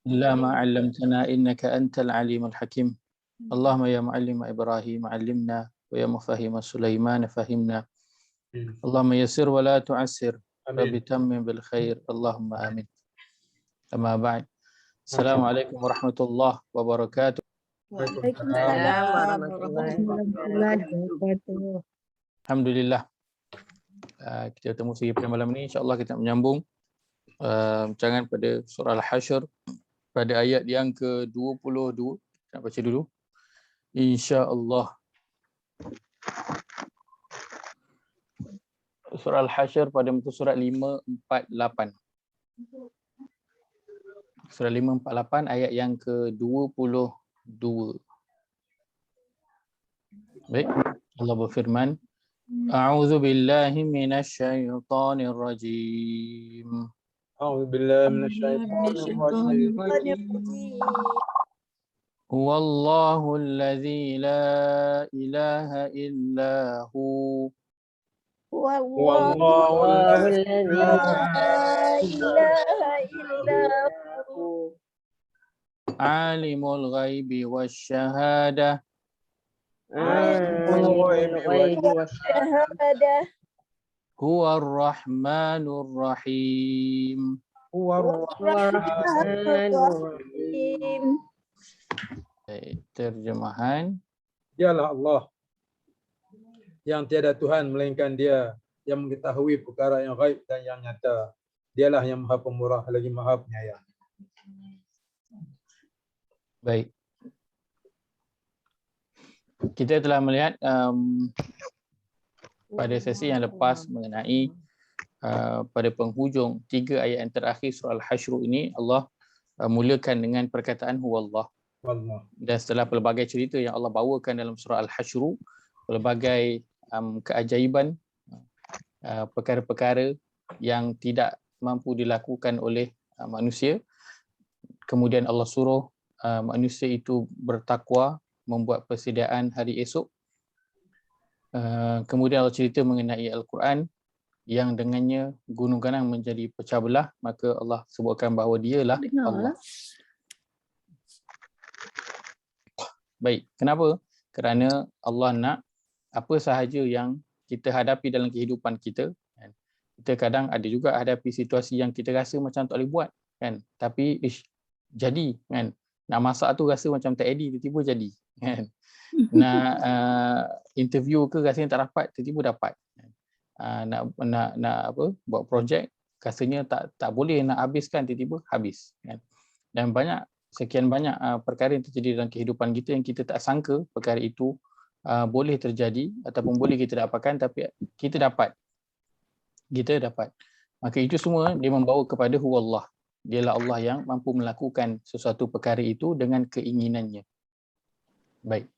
إلا ما علمتنا إنك أنت العليم الحكيم. اللهم يا معلم إبراهيم علمنا، ويا مفهم سليمان فهمنا. اللهم يسر ولا تعسر، رب تمم بالخير، اللهم آمين. أما بعد، السلام عليكم ورحمة الله وبركاته. Waalaikumsalam warahmatullahi wabarakatuh. Alhamdulillah, kita bertemu lagi pada malam ini. InsyaAllah kita menyambung rancangan pada surah Al-Hasyr pada ayat yang ke-22. Nak baca dulu, InsyaAllah. Surah Al-Hasyr pada muka surat 548. Surah 548 ayat yang ke-22. Baik, Allah berfirman, A'udzu billahi minasy syaithanir rajim. أعوذ بالله من الشيطان الرجيم. Huwallahu alladzi la ilaha illa hu. والله الذي la ilaha illa hu Alimul ghaibi wasyahadah. alimul ghaibi syahadah Huwar rahmanur rahim. هو الرحمن Rahim. Baik, terjemahan. Dialah Allah yang tiada Tuhan melainkan Dia, yang mengetahui perkara yang gaib dan yang nyata. Dialah yang Maha Pemurah lagi Maha Penyayang. Baik. Kita telah melihat pada sesi yang lepas mengenai pada penghujung 3 ayat yang terakhir surah Al-Hasyr ini, Allah mulakan dengan perkataan huwallah. Allah. Dan setelah pelbagai cerita yang Allah bawakan dalam surah Al-Hasyr, pelbagai keajaiban, perkara-perkara yang tidak mampu dilakukan oleh manusia, kemudian Allah suruh manusia itu bertakwa, membuat persediaan hari esok. Kemudian Allah cerita mengenai Al-Quran yang dengannya gunung ganang menjadi pecah belah, maka Allah sebutkan bahawa dialah Allah. Baik, kenapa? Kerana Allah nak apa sahaja yang kita hadapi dalam kehidupan kita. Kita kadang ada juga hadapi situasi yang kita rasa macam tak boleh buat, kan? Tapi jadi, kan? Nak masak tu rasa macam tak edit, tiba-tiba jadi, kan? Nak interview ke rasanya tak dapat, tiba-tiba dapat. Nak apa, buat projek rasanya tak boleh nak habiskan, tiba-tiba habis, kan? Dan sekian banyak perkara yang terjadi dalam kehidupan kita yang kita tak sangka perkara itu boleh terjadi ataupun boleh kita dapatkan, tapi kita dapat. Maka itu semua dia membawa kepada huwallah. Dialah Allah yang mampu melakukan sesuatu perkara itu dengan keinginannya. Baik.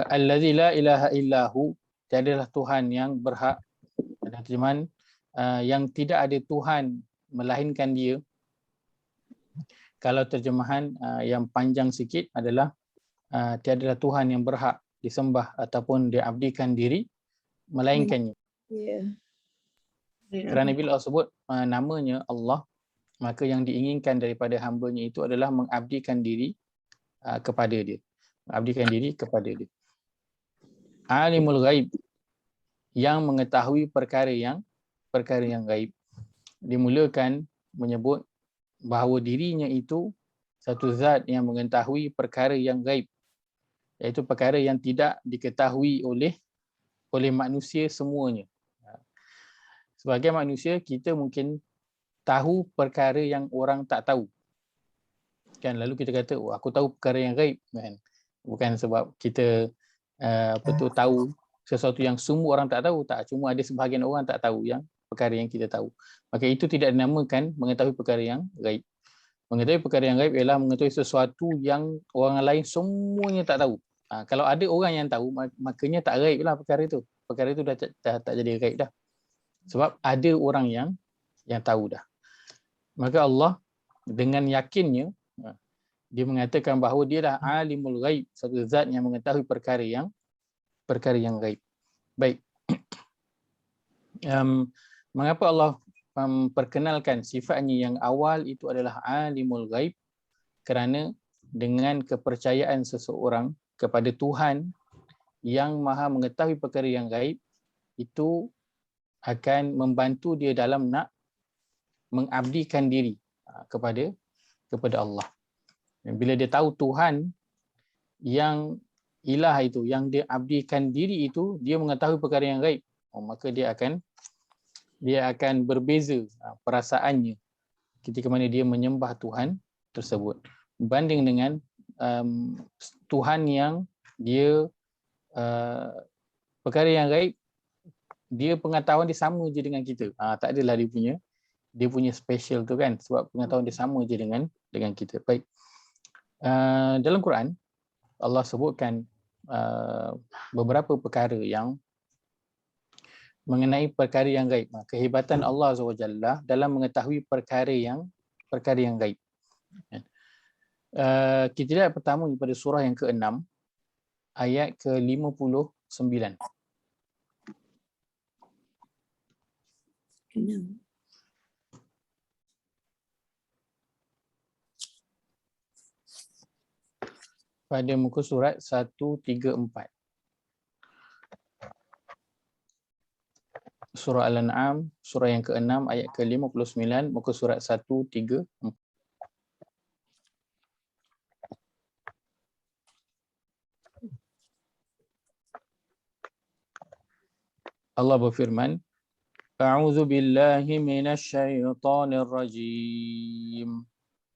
Allazi la ilaha illahu, tiadalah Tuhan yang berhak. Ada terjemahan yang tidak ada Tuhan melainkan Dia. Kalau terjemahan yang panjang sikit adalah tiadalah Tuhan yang berhak disembah ataupun diabdikan diri melainkannya. Kerana bila Allah sebut namanya Allah, maka yang diinginkan daripada hamba-Nya itu adalah mengabdikan diri kepada Dia. Mengabdikan diri kepada Dia. Alimul ghaib, yang mengetahui perkara yang gaib. Dimulakan menyebut bahawa dirinya itu satu zat yang mengetahui perkara yang gaib, iaitu perkara yang tidak diketahui oleh manusia semuanya. Sebagai manusia, kita mungkin tahu perkara yang orang tak tahu, kan? Lalu kita kata, oh, aku tahu perkara yang gaib, kan? Bukan sebab kita tahu sesuatu yang semua orang tak tahu, tak. Cuma ada sebahagian orang tak tahu yang perkara yang kita tahu. Maka itu tidak dinamakan mengetahui perkara yang gaib. Mengetahui perkara yang gaib ialah mengetahui sesuatu yang orang lain semuanya tak tahu. Kalau ada orang yang tahu, makanya tak gaib lah perkara itu. Perkara itu dah tak jadi gaib dah. Sebab ada orang yang tahu dah. Maka Allah dengan yakinnya dia mengatakan bahawa dia dah alimul ghaib, satu zat yang mengetahui perkara yang gaib. Baik. Mengapa Allah memperkenalkan sifatnya yang awal itu adalah alimul ghaib, kerana dengan kepercayaan seseorang kepada Tuhan yang maha mengetahui perkara yang gaib, itu akan membantu dia dalam nak mengabdikan diri kepada Allah. Dan bila dia tahu Tuhan yang ilah itu, yang dia abdikan diri itu, dia mengetahui perkara yang gaib, maka dia akan berbeza perasaannya ketika mana dia menyembah Tuhan tersebut berbanding dengan Tuhan yang dia perkara yang gaib, dia pengetahuan dia sama je dengan kita. Tak adalah dia punya special tu kan, sebab pengetahuan dia sama je dengan kita. Baik. Dalam Quran Allah sebutkan beberapa perkara yang mengenai perkara yang gaib. Kehebatan Allah SWT dalam mengetahui perkara yang gaib. Kita lihat pertama pada surah yang ke-6 ayat ke-59. Pada muka surat 134. Surah Al-An'am, surah yang ke-6 ayat ke-59, muka surat 134. Allah berfirman, A'udzu billahi minasyaitonir rajim.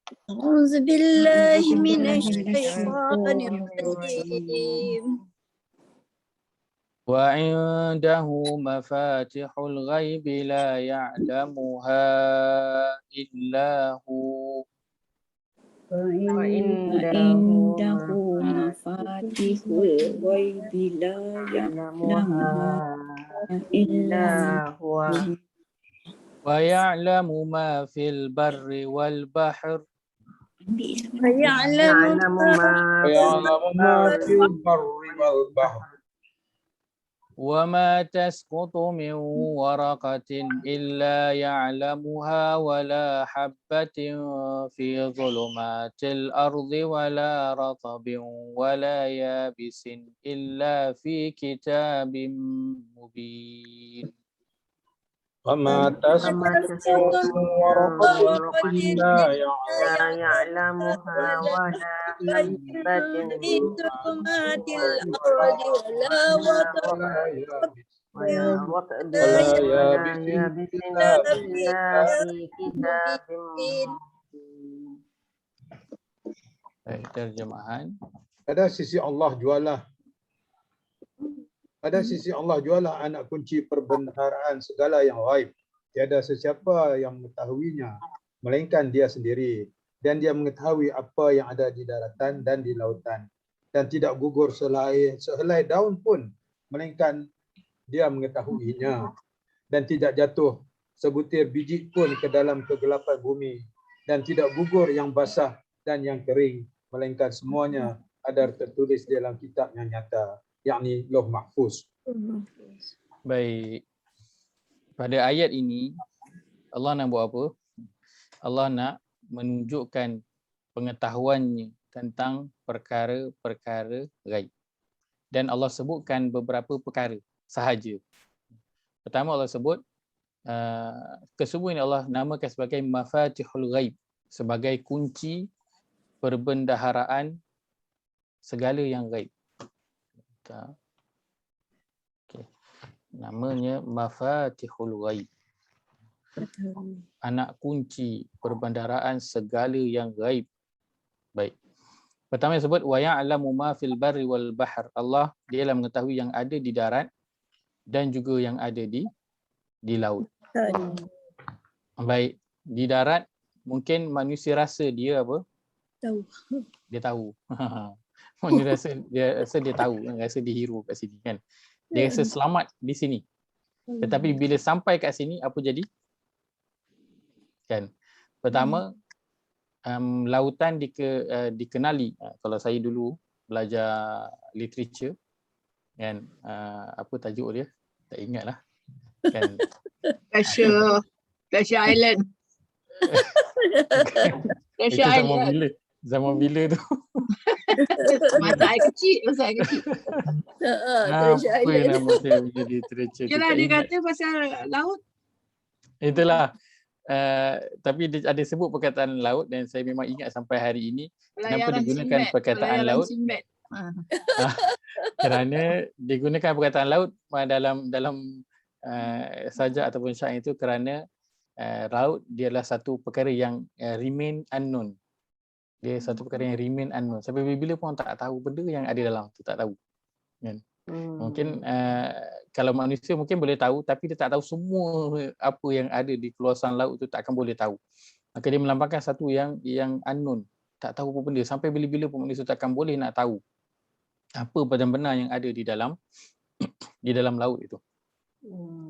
أعوذ بالله من الشيطان الرجيم. وعنده مفاتح الغيب لا يعلمها إلا هو. وعنده مفاتيح الغيب لا يعلمها إلا هو ويعلم ما في البر والبحر ويعلم ما ما في البر والبحر وما تسقط من ورقة إلا يعلمها ولا حبة في ظلمات الأرض ولا رطب ولا يابس إلا في كتاب مبين. وما تسقط من ورقة إلا يعلمها ولا حبة في ظلمات الأرض ولا وطأ ولا يابس إلا في كتاب مبين. Terjemahan. Pada sisi Allah jualah. Pada sisi Allah jualah anak kunci perbendaharaan segala yang gaib. Tiada sesiapa yang mengetahuinya melainkan dia sendiri. Dan dia mengetahui apa yang ada di daratan dan di lautan. Dan tidak gugur sehelai daun pun melainkan dia mengetahuinya. Dan tidak jatuh sebutir biji pun ke dalam kegelapan bumi. Dan tidak gugur yang basah dan yang kering melainkan semuanya ada tertulis dalam kitab yang nyata, yakni Lauh Mahfuz. Baik. Pada ayat ini Allah nak buat apa? Allah nak menunjukkan pengetahuannya tentang perkara-perkara gaib. Dan Allah sebutkan beberapa perkara sahaja. Pertama Allah sebut kesemua ini Allah namakan sebagai mafatihul ghaib, sebagai kunci perbendaharaan segala yang gaib. Okay. Namanya mafatihul ghaib. Anak kunci perbendaharaan segala yang gaib. Baik. Pertama yang sebut wa ya'lamu ma fil barri wal bahr. Allah dialah mengetahui yang ada di darat dan juga yang ada di laut. Baik, di darat mungkin manusia rasa dia apa? Tahu. Dia tahu. Manusia rasa dia tahu, rasa dia hero kat sini kan. Dia rasa selamat di sini. Tetapi bila sampai kat sini apa jadi? Kan. Pertama, lautan dikenali. Kalau saya dulu belajar literature kan, apa tajuk dia? Tak ingatlah. Kan. Treasure Island. Itu Treasure zaman Island. bila? Zaman bila tu? Masa saya kecil. Treasure Apa yang Island. nama dia menjadi treasure tu? Yalah, Tak dia ingat. kata pasal laut. Itulah. Tapi dia ada sebut perkataan laut dan saya memang ingat sampai hari ini. Kenapa Pelayaran digunakan Sinbad. perkataan Pelayaran laut? Sinbad. Kerana digunakan perkataan laut dalam sajak ataupun syair itu kerana laut dia adalah satu perkara yang remain unknown. Dia satu perkara yang remain unknown. Sampai bila pun tak tahu benda yang ada dalam tu, tak tahu. Kan? Mungkin kalau manusia mungkin boleh tahu tapi dia tak tahu semua apa yang ada di keluasan laut tu, tak akan boleh tahu. Maka dia melambangkan satu yang unknown. Tak tahu apa benda. Sampai bila-bila pun manusia tak akan boleh nak tahu apa benar-benar yang ada di dalam di dalam laut itu.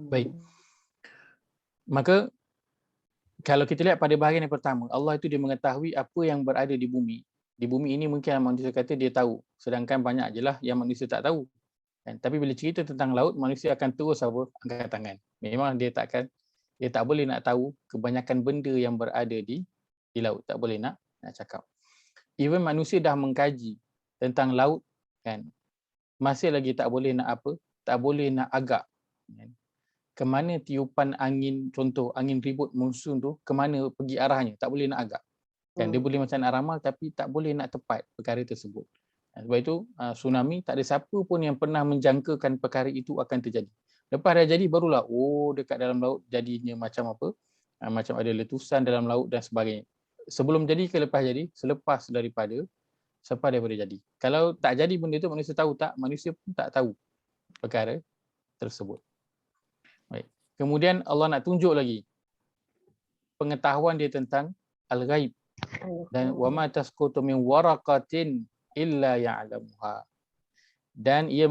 Baik. Maka kalau kita lihat pada bahagian yang pertama, Allah itu dia mengetahui apa yang berada di bumi. Di bumi ini mungkin manusia kata dia tahu. Sedangkan banyak je lah yang manusia tak tahu. Kan? Tapi bila cerita tentang laut, manusia akan terus angkat tangan. Memang dia tak boleh nak tahu kebanyakan benda yang berada di laut. Tak boleh nak cakap. Even manusia dah mengkaji tentang laut, kan? Masih lagi tak boleh nak apa? Tak boleh nak agak. Kan? Kemana tiupan angin, contoh angin ribut monsun tu, kemana pergi arahnya, tak boleh nak agak. Kan? Dia boleh macam nak ramal tapi tak boleh nak tepat perkara tersebut. Sebab itu tsunami tak ada siapa pun yang pernah menjangkakan perkara itu akan terjadi. Lepas dah jadi barulah dekat dalam laut jadinya macam apa? Macam ada letusan dalam laut dan sebagainya. Sebelum jadi ke lepas jadi, selepas daripada jadi. Kalau tak jadi benda tu manusia tahu tak? Manusia pun tak tahu perkara tersebut. Baik. Kemudian Allah nak tunjuk lagi pengetahuan dia tentang al-ghaib. Dan wa ma tasqutu min waraqatin illa ya'lamuha. Dan ia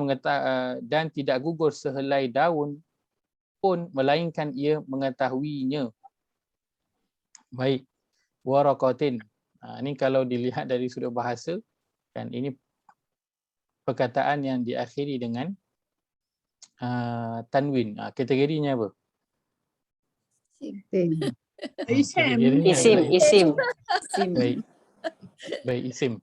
dan tidak gugur sehelai daun pun melainkan ia mengetahuinya. Baik. Waraqatin. Ini kalau dilihat dari sudut bahasa, kan ini perkataan yang diakhiri dengan tanwin. Kategorinya apa? Isim. Baik, isim.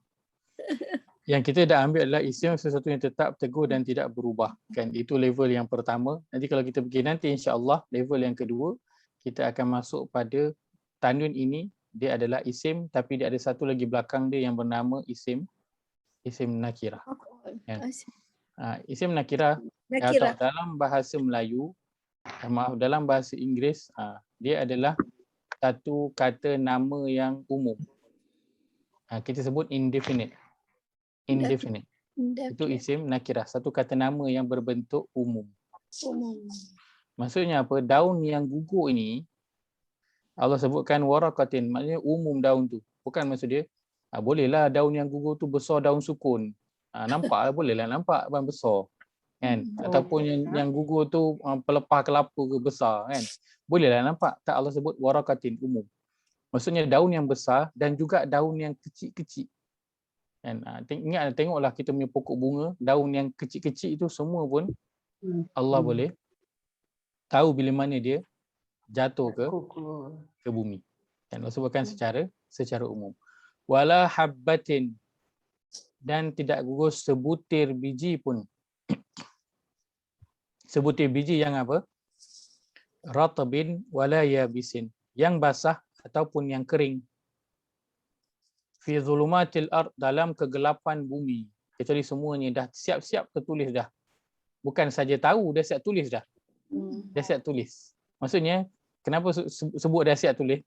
Yang kita dah ambil adalah isim sesuatu yang tetap, teguh dan tidak berubah. Kan itu level yang pertama. Nanti kalau kita pergi nanti insya-Allah level yang kedua, kita akan masuk pada tanwin ini, dia adalah isim tapi dia ada satu lagi belakang dia yang bernama isim nakirah. Kan? Isim nakirah atau dalam bahasa Melayu, dalam bahasa Inggeris, dia adalah satu kata nama yang umum. Kita sebut indefinite. Itu isim nakirah, satu kata nama yang berbentuk umum. Maksudnya apa? Daun yang gugur ini Allah sebutkan waraqatin, maknanya umum daun tu. Bukan maksud dia bolehlah daun yang gugur tu besar daun sukun. Nampak bolehlah nampak besar. Kan? Ataupun yang gugur tu pelepah kelapa ke besar, kan? Bolehlah nampak. Tak, Allah sebut waraqatin, umum. Maksudnya daun yang besar dan juga daun yang kecil-kecil. Kan? Tengoklah kita punya pokok bunga, daun yang kecil-kecil itu semua pun Allah boleh tahu bila mana dia jatuh ke bumi. Dan Allah sebutkan secara umum. Wala habbatin, dan tidak gugur sebutir biji pun. Sebutir biji yang apa? Ratabin wala yabisin, yang basah ataupun yang kering. Fi zulumatil ard, dalam kegelapan bumi. Kecuali semuanya dah siap-siap tertulis dah. Bukan saja tahu, dah siap tulis dah. Dah siap tulis. Maksudnya, kenapa sebut dah siap tulis?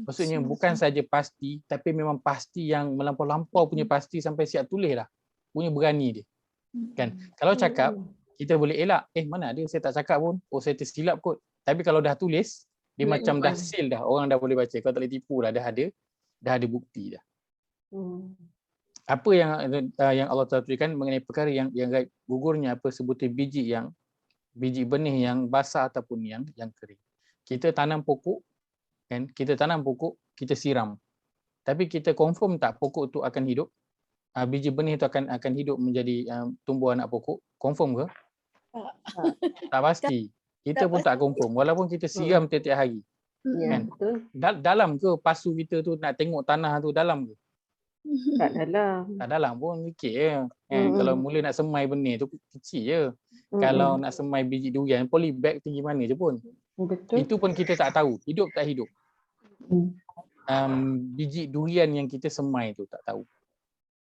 Maksudnya bukan saja pasti, tapi memang pasti yang melampau-lampau punya pasti sampai siap tulis dah. Punya berani dia. Kan? Kalau cakap, kita boleh elak. Mana ada, saya tak cakap pun. Saya tersilap kot. Tapi kalau dah tulis, dia macam dah seal dah. Orang dah boleh baca. Kau tak boleh tipu lah. Dah ada bukti dah. Apa yang Allah Ta'ala tuliskan mengenai perkara yang gaib, gugurnya apa, sebutir biji benih yang basah ataupun yang kering. Kita tanam pokok, kan? Kita tanam pokok, kita siram. Tapi kita confirm tak pokok tu akan hidup? Biji benih tu akan hidup menjadi tumbuh anak pokok? Confirm ke? Tak pasti. Kita pun tak confirm. Walaupun kita siram tiap-tiap hari. Ya, Kan? betul. Dalam ke pasu kita tu nak tengok tanah tu dalam ke? Tak dalam. Tak dalam pun sikit je. Kan? Kalau mula nak semai benih tu kecil je. Kalau nak semai biji durian, polybag tinggi mana je pun. Betul. Itu pun kita tak tahu. Hidup tak hidup. Biji durian yang kita semai tu tak tahu.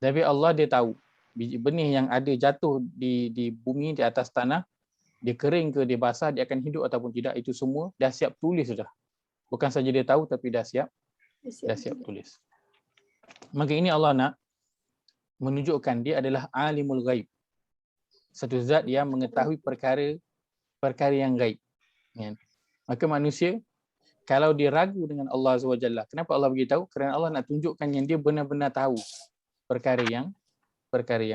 Tapi Allah dia tahu. Biji benih yang ada jatuh di bumi, di atas tanah, dia kering ke, dia basah, dia akan hidup ataupun tidak, itu semua dah siap tulis sudah. Bukan saja dia tahu tapi dah siap tulis. Maka ini Allah nak menunjukkan dia adalah alimul ghaib. Satu zat yang mengetahui perkara yang gaib. Kan? Maka manusia kalau dia ragu dengan Allah SWT, kenapa Allah beritahu? Kerana Allah nak tunjukkan yang dia benar-benar tahu perkara yang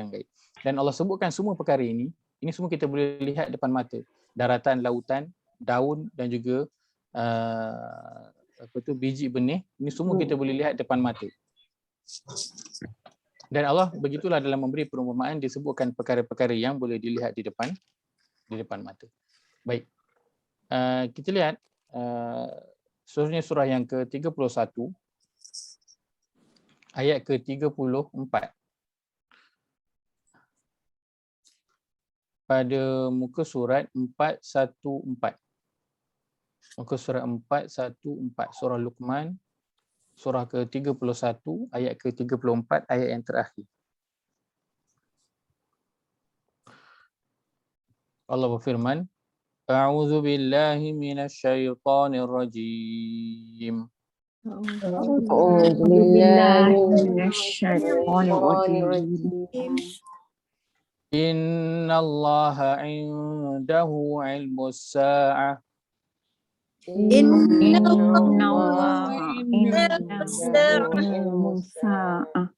gaib. Dan Allah sebutkan semua perkara ini semua kita boleh lihat depan mata. Daratan, lautan, daun dan juga biji benih, ini semua kita boleh lihat depan mata. Dan Allah begitulah dalam memberi perumpamaan disebutkan perkara-perkara yang boleh dilihat di depan mata. Baik. Kita lihat surah yang ke-31 ayat ke-34. Pada muka surat 414. Muka surat 414, surah Luqman, surah ke-31 ayat ke-34, ayat yang terakhir. Allah berfirman, A'udzu billahi minasyaitonir rajim. A'udzu billahi minasyaitonir rajim. Innallaha 'indahu 'ilmus sa'ah Innallaha indahu sa'ah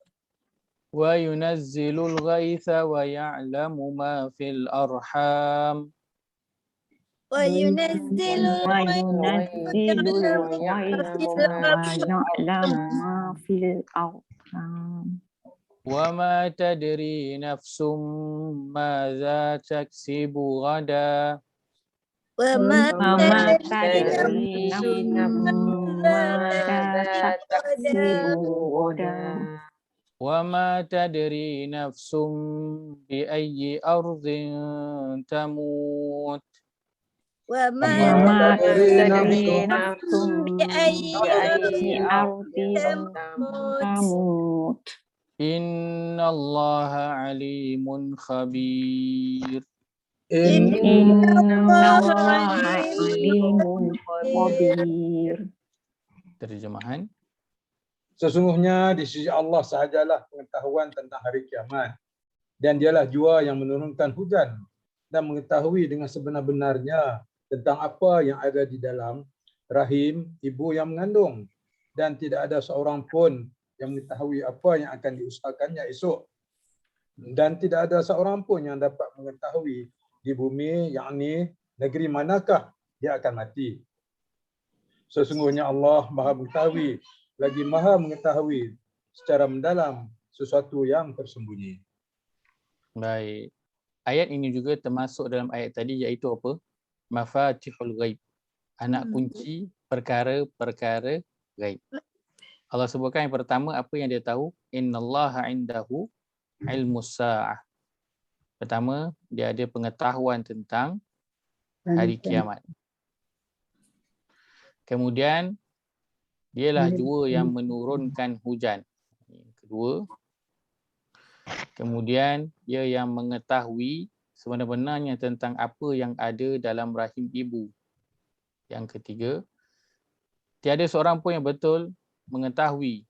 wa yunazzilul ghaitha wa ya'lamu ma fil arham وينزل الغيث ويعلم ما في الأرحام وما تدري نفس ماذا تكسب غدا وما تدري نفس ماذا تكسب غدا وما تدري نفس بأي أرض تموت وما تدري نفس بأي أرض تموت إن الله عليم خبير. إن الله عليم خبير. Terjemahan. Sesungguhnya di sisi Allah sahajalah pengetahuan tentang hari kiamat, dan dialah jua yang menurunkan hujan dan mengetahui dengan sebenar-benarnya tentang apa yang ada di dalam rahim ibu yang mengandung, dan tidak ada seorang pun yang mengetahui apa yang akan diusahakannya esok, dan tidak ada seorang pun yang dapat mengetahui di bumi, yakni negeri manakah dia akan mati. Sesungguhnya Allah Maha mengetahui lagi Maha mengetahui secara mendalam sesuatu yang tersembunyi. Baik. Ayat ini juga termasuk dalam ayat tadi, iaitu apa? Mafatihul ghaib. Anak kunci perkara-perkara ghaib. Allah sebutkan yang pertama apa yang dia tahu, innallaha indahu ilmus sa'ah. Pertama, dia ada pengetahuan tentang hari kiamat. Kemudian, dialah jua yang menurunkan hujan. Kedua, kemudian dia yang mengetahui sebenar-benarnya tentang apa yang ada dalam rahim ibu. Yang ketiga, tiada seorang pun yang betul mengetahui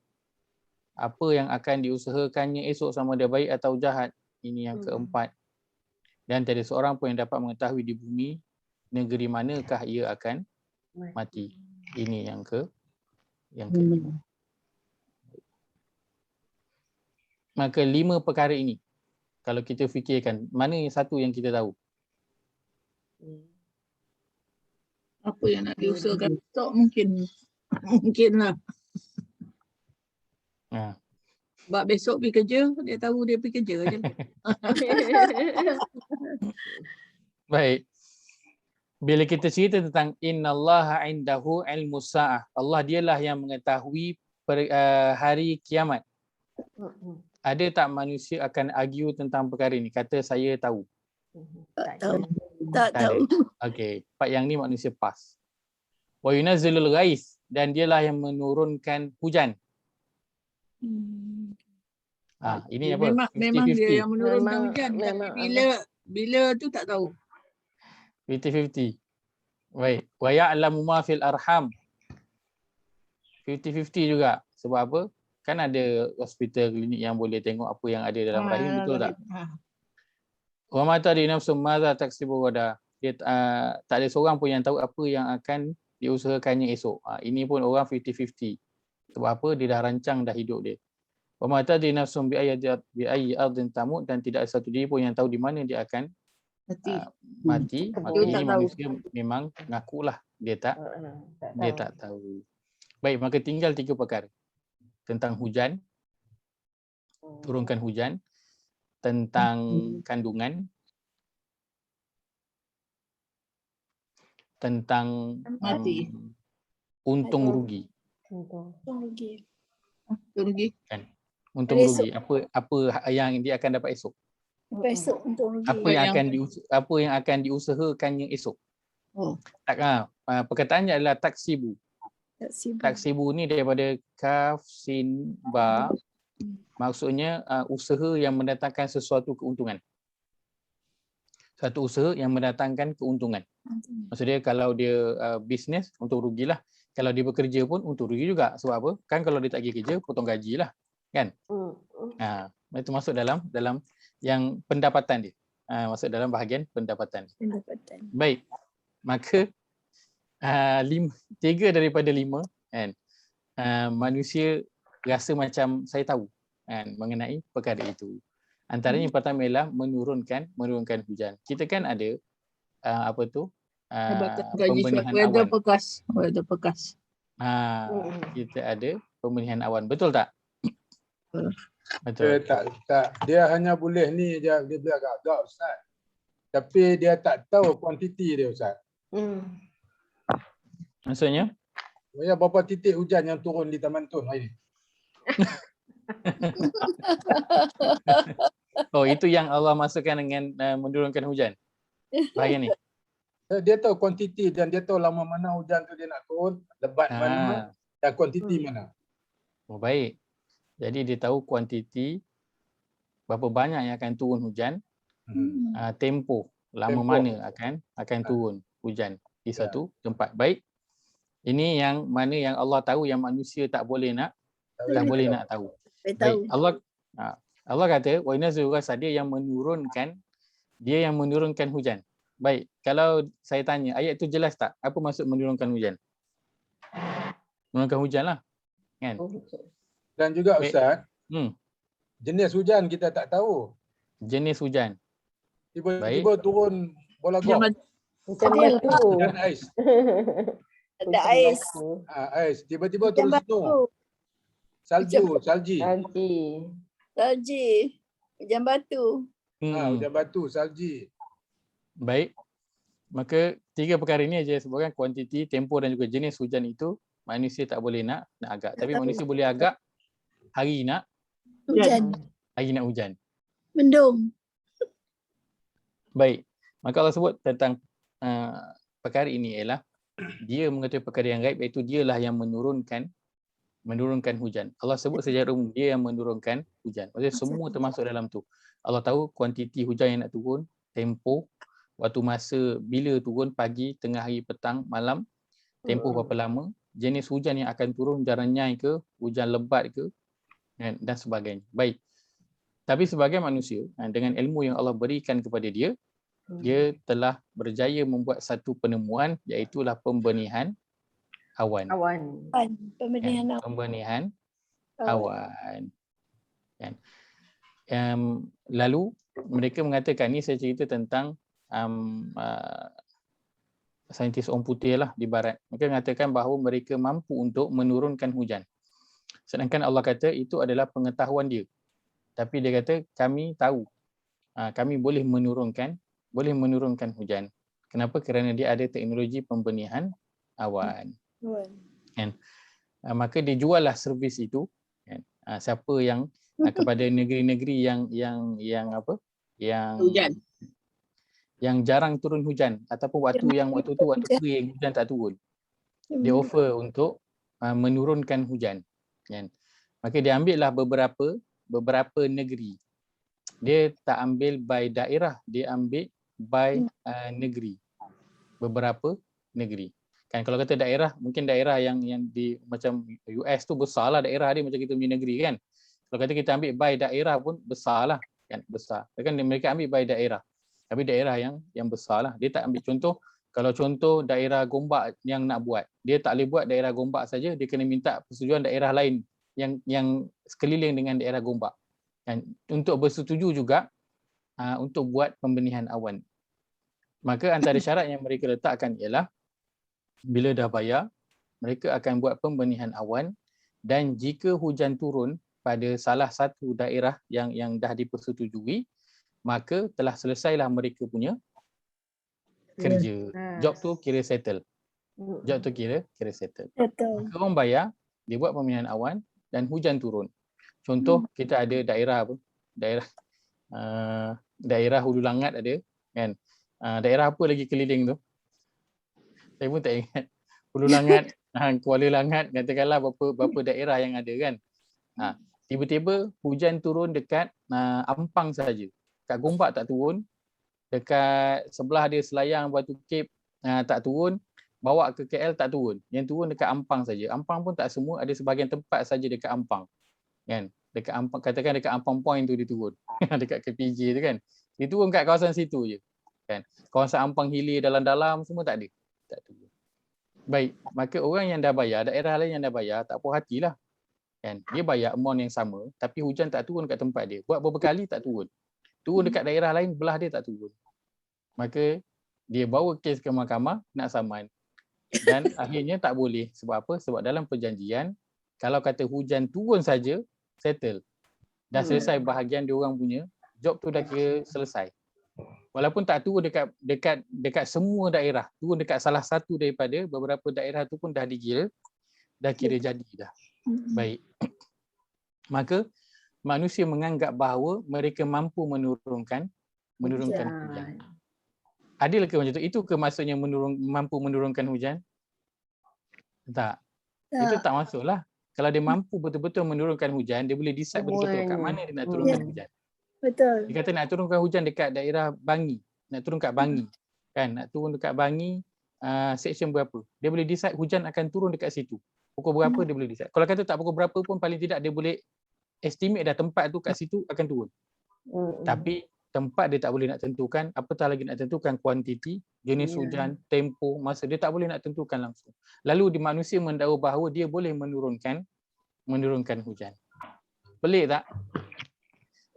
apa yang akan diusahakannya esok sama ada baik atau jahat. Ini yang keempat. Dan tiada seorang pun yang dapat mengetahui di bumi negeri manakah ia akan mati. Ini yang kelima. Maka 5 perkara ini, kalau kita fikirkan, mana yang satu yang kita tahu? Apa yang nak diusahakan esok mungkinlah. Sebab besok pergi kerja, dia tahu dia pergi kerja je. Baik. Bila kita cerita tentang innallaha indahu ilmus saah, Allah dialah yang mengetahui hari kiamat. Ada tak manusia akan argue tentang perkara ini? Kata saya tahu. Tak tahu. Tak Tak ada. tahu. Okey, part yang ni manusia pas. Wa yunazzilul ghais, dan dialah yang menurunkan hujan. Ini apa? Memang dia yang menurunkan Memang- hujan. Tapi memang bila tu tak tahu. 50-50. Baik. Wa ya'lamu ma fil arham. 50-50 juga. Sebab apa? Kan ada hospital, klinik yang boleh tengok apa yang ada dalam rahim, betul tak? Wa ma tadri nafsum madza taksibu ghadan. Dia tak ada seorang pun yang tahu apa yang akan diusahakannya esok. Ini pun orang 50-50. Sebab apa? Dia dah rancang dah hidup dia. Wa ma tadri nafsum bi ayyi ardin tamut, dan tidak ada satu diri pun yang tahu di mana dia akan mati. Maka Dia ini tak tahu. manusia memang ngakulah dia tak tahu. Baik, maka tinggal 3 perkara. Tentang hujan, turunkan hujan, tentang kandungan, tentang Mati. untung rugi. Rugi. Rugi. Untung Esok. rugi. Apa yang dia akan dapat esok? Besok untuk rugi. Apa yang akan diusahakannya esok. Oh. Perkataannya adalah taksibu. Tak sibuk. Taksibu ni daripada kaf, sin, ba. Maksudnya usaha yang mendatangkan sesuatu keuntungan. Satu usaha yang mendatangkan keuntungan. Maksudnya kalau dia bisnes, untung rugilah. Kalau dia bekerja pun untung rugi juga. Sebab apa? Kan kalau dia tak pergi kerja, potong gaji lah. Kan? Itu masuk dalam yang pendapatan dia. Masuk dalam bahagian pendapatan. Pendapatan. Baik. Maka 3 daripada 5 kan, manusia rasa macam saya tahu kan, mengenai perkara itu. Antaranya yang pertama ialah menurunkan hujan. Kita kan ada pembenihan Weather awan. bekas. Kita ada pembenihan awan. Betul tak? Dia Betul. tak. Dia hanya boleh ni je, dia boleh agak-agak Ustaz. Tapi dia tak tahu kuantiti dia Ustaz. Maksudnya? Ya, berapa titik hujan yang turun di Taman Tun hari ni? Oh, itu yang Allah masukkan dengan menurunkan hujan. Bahagian ni. Dia tahu kuantiti dan dia tahu lama mana hujan tu dia nak turun, lebat mana dan kuantiti mana. Oh, baik. Jadi dia tahu kuantiti berapa banyak yang akan turun hujan, tempoh lama mana akan turun hujan di satu tempat. Baik. Ini yang mana yang Allah tahu, yang manusia tak boleh nak tahu. Baik. Allah kata wa inazul ghais, dia yang menurunkan hujan. Baik. Kalau saya tanya, ayat tu jelas tak? Apa maksud menurunkan hujan? Menurunkan hujan lah. Kan? Dan juga Baik. Ustaz, jenis hujan kita tak tahu. Jenis hujan. Tiba-tiba turun bola golf. Macam batu. Dan ais. Ada ais. Ais. Tiba-tiba turun Macam snow. batu. Salji. Salji. Hujan batu. Hujan batu, salji. Baik. Maka 3 perkara ini aja sebabkan kuantiti, tempoh dan juga jenis hujan itu manusia tak boleh nak agak. Tapi manusia boleh agak hari nak hujan. Mendung. Baik. Maka Allah sebut tentang perkara ini ialah dia mengetahui perkara yang gaib, iaitu dialah yang menurunkan hujan. Allah sebut secara umum dia yang menurunkan hujan. Maksudnya semua termasuk dalam tu. Allah tahu kuantiti hujan yang nak turun, tempoh, waktu masa bila turun, pagi, tengah hari, petang, malam, tempoh berapa lama, jenis hujan yang akan turun, hujan renyai ke, hujan lebat ke, dan sebagainya. Baik. Tapi sebagai manusia, dengan ilmu yang Allah berikan kepada dia, dia telah berjaya membuat satu penemuan, iaitulah pembenihan awan. Pembenihan awan. Kan? Lalu mereka mengatakan, ni saya cerita tentang saintis orang putih lah di barat. Mereka mengatakan bahawa mereka mampu untuk menurunkan hujan. Sedangkan Allah kata itu adalah pengetahuan dia. Tapi dia kata kami tahu, kami boleh menurunkan hujan. Kenapa? Kerana dia ada teknologi pembenihan awan. Kan? Maka dia jual lah servis itu, kan? Siapa yang kepada negeri-negeri yang apa? Hujan. Yang jarang turun hujan ataupun waktu tu waktu kering, hujan tak turun. Dia offer untuk menurunkan hujan, kan? Maka dia ambil lah beberapa negeri. Dia tak ambil by daerah, dia ambil by negeri. Beberapa negeri. Kan kalau kata daerah, mungkin daerah yang di macam US tu besarlah daerah dia macam kita punya negeri kan. Kalau kata kita ambil by daerah pun besarlah, kan, besar. Kan mereka ambil by daerah. Tapi daerah yang besarlah. Dia tak ambil contoh, kalau contoh daerah Gombak yang nak buat, dia tak boleh buat daerah Gombak saja, dia kena minta persetujuan daerah lain yang sekeliling dengan daerah Gombak. Kan untuk bersetuju juga untuk buat pembenihan awan. Maka antara syarat yang mereka letakkan ialah bila dah bayar, mereka akan buat pembenihan awan, dan jika hujan turun pada salah satu daerah yang dah dipersetujui, maka telah selesailah mereka punya kerja. Job tu kira settle. Job tu kira settle. Maka orang bayar, dia buat pembenihan awan dan hujan turun. Contoh kita ada daerah apa? Daerah Hulu Langat ada, kan? Daerah apa lagi keliling tu? Saya pun tak ingat. Hulu Langat, Kuala Langat, katakanlah berapa daerah yang ada kan. Tiba-tiba hujan turun dekat Ampang saja. Kat Gombak tak turun. Dekat sebelah dia Selayang, Batu Cape tak turun. Bawa ke KL tak turun. Yang turun dekat Ampang saja. Ampang pun tak semua, ada sebahagian tempat saja dekat Ampang. Kan? Dekat Ampang, katakan dekat Ampang Point tu dia turun. Dekat KPJ tu kan. Dia turun kat kawasan situ je. Kan? Kawasan Ampang Hilir dalam-dalam semua tak ada. Tak turun. Baik, maka orang yang dah bayar, daerah lain yang dah bayar, tak puas hatilah. Kan? Dia bayar amount yang sama, tapi hujan tak turun kat tempat dia. Buat beberapa kali tak turun. Turun dekat daerah lain, belah dia tak turun. Maka dia bawa kes ke mahkamah nak saman. Dan akhirnya tak boleh. Sebab apa? Sebab dalam perjanjian, kalau kata hujan turun saja, settle. Dah selesai bahagian dia orang punya, job tu dah kira selesai. Walaupun tak turun dekat semua daerah, turun dekat salah satu daripada beberapa daerah tu pun dah dikira, dah kira jadi dah. Baik. Maka manusia menganggap bahawa mereka mampu menurunkan hujan. Adil ke macam tu? Itu ke maksudnya mampu menurunkan hujan? Tak. Itu tak masuklah. Kalau dia mampu betul-betul menurunkan hujan, dia boleh decide betul-betul kat mana dia nak turunkan hujan. Betul. Dia kata nak turunkan hujan dekat daerah Bangi, nak turun kat Bangi. Kan, nak turun dekat Bangi section berapa. Dia boleh decide hujan akan turun dekat situ. Pukul berapa dia boleh decide. Kalau kata tak pukul berapa pun paling tidak dia boleh estimate dah tempat tu kat situ akan turun. Tapi tempat dia tak boleh nak tentukan, apatah lagi nak tentukan kuantiti, jenis hujan, tempoh, masa, dia tak boleh nak tentukan langsung. Lalu di manusia mendakwa bahawa dia boleh menurunkan hujan. Pelik tak?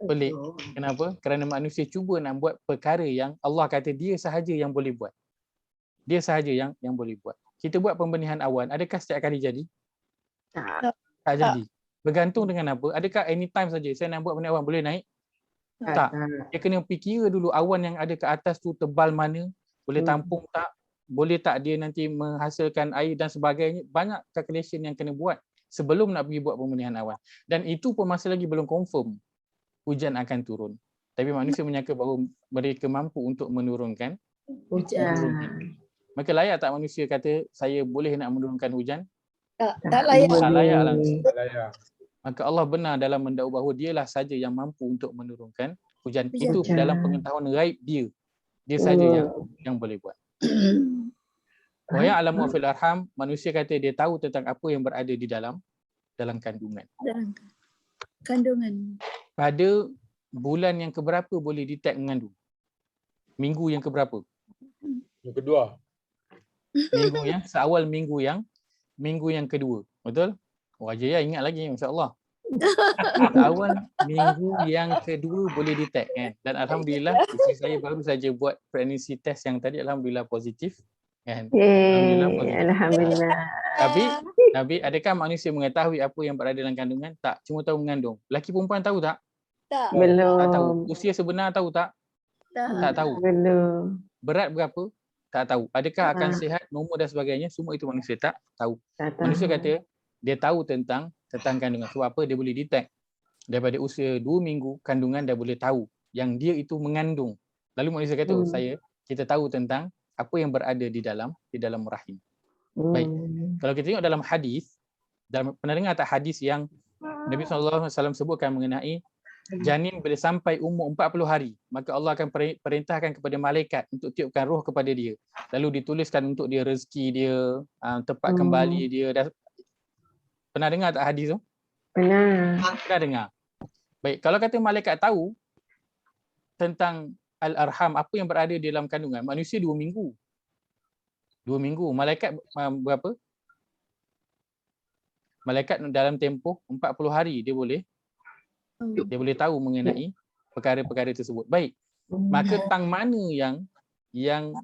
Pelik. Kenapa? Kerana manusia cuba nak buat perkara yang Allah kata dia sahaja yang boleh buat. Dia sahaja yang boleh buat. Kita buat pembenihan awan, adakah setiap kali jadi? Tak jadi. Bergantung dengan apa? Adakah anytime saja saya nak buat pembenihan awan boleh naik? Tak. Dia kena fikir dulu awan yang ada ke atas tu tebal mana, boleh tampung tak, boleh tak dia nanti menghasilkan air dan sebagainya. Banyak calculation yang kena buat sebelum nak pergi buat pembenihan awan. Dan itu pun masih lagi belum confirm hujan akan turun. Tapi manusia menyangka bahawa mereka mampu untuk menurunkan hujan. Maka layak tak manusia kata saya boleh nak menurunkan hujan? Tak layak. Tak layak langsung. Tak layak. Maka Allah benar dalam mendakwa bahawa dialah saja yang mampu untuk menurunkan hujan. Itu dalam pengetahuan gaib dia. Dia saja yang boleh buat. Wa ya'lamu fil arham, manusia kata dia tahu tentang apa yang berada di dalam kandungan. Kandungan. Pada bulan yang keberapa boleh detect mengandung? Minggu yang keberapa? Yang kedua. Seawal minggu yang kedua. Betul? Wajah ya ingat lagi, masya-Allah. Awal minggu yang kedua boleh detect kan. Dan alhamdulillah isteri saya baru saja buat pregnancy test yang tadi, alhamdulillah positif kan. Alhamdulillah positif. Alhamdulillah. Tapi adakah manusia mengetahui apa yang berada dalam kandungan? Tak, cuma tahu mengandung. Lelaki perempuan tahu tak? Tak. Belum. Tak tahu. Usia sebenar tahu tak? Tak tahu. Belum. Berat berapa? Tak tahu. Adakah akan Ah. sihat, nombor dan sebagainya, semua itu manusia tak tahu. Tak Manusia tahu. kata dia tahu tentang kandungan. Sebab apa? Dia boleh detect daripada usia 2 minggu kandungan dah boleh tahu yang dia itu mengandung. Lalu manusia kata, oh, kita tahu tentang apa yang berada di dalam rahim. Baik. Kalau kita tengok dalam hadis, pernah dengar tak hadis yang Nabi SAW sebutkan mengenai janin bila sampai umur 40 hari, maka Allah akan perintahkan kepada malaikat untuk tiupkan roh kepada dia. Lalu dituliskan untuk dia rezeki dia, tempat kembali dia. Pernah dengar tak hadis tu? Pernah dengar. Baik, kalau kata malaikat tahu tentang al-arham, apa yang berada di dalam kandungan, manusia 2 minggu. 2 minggu. Malaikat berapa? Malaikat dalam tempoh 40 hari dia boleh tahu mengenai perkara-perkara tersebut. Baik. Maka tang mana yang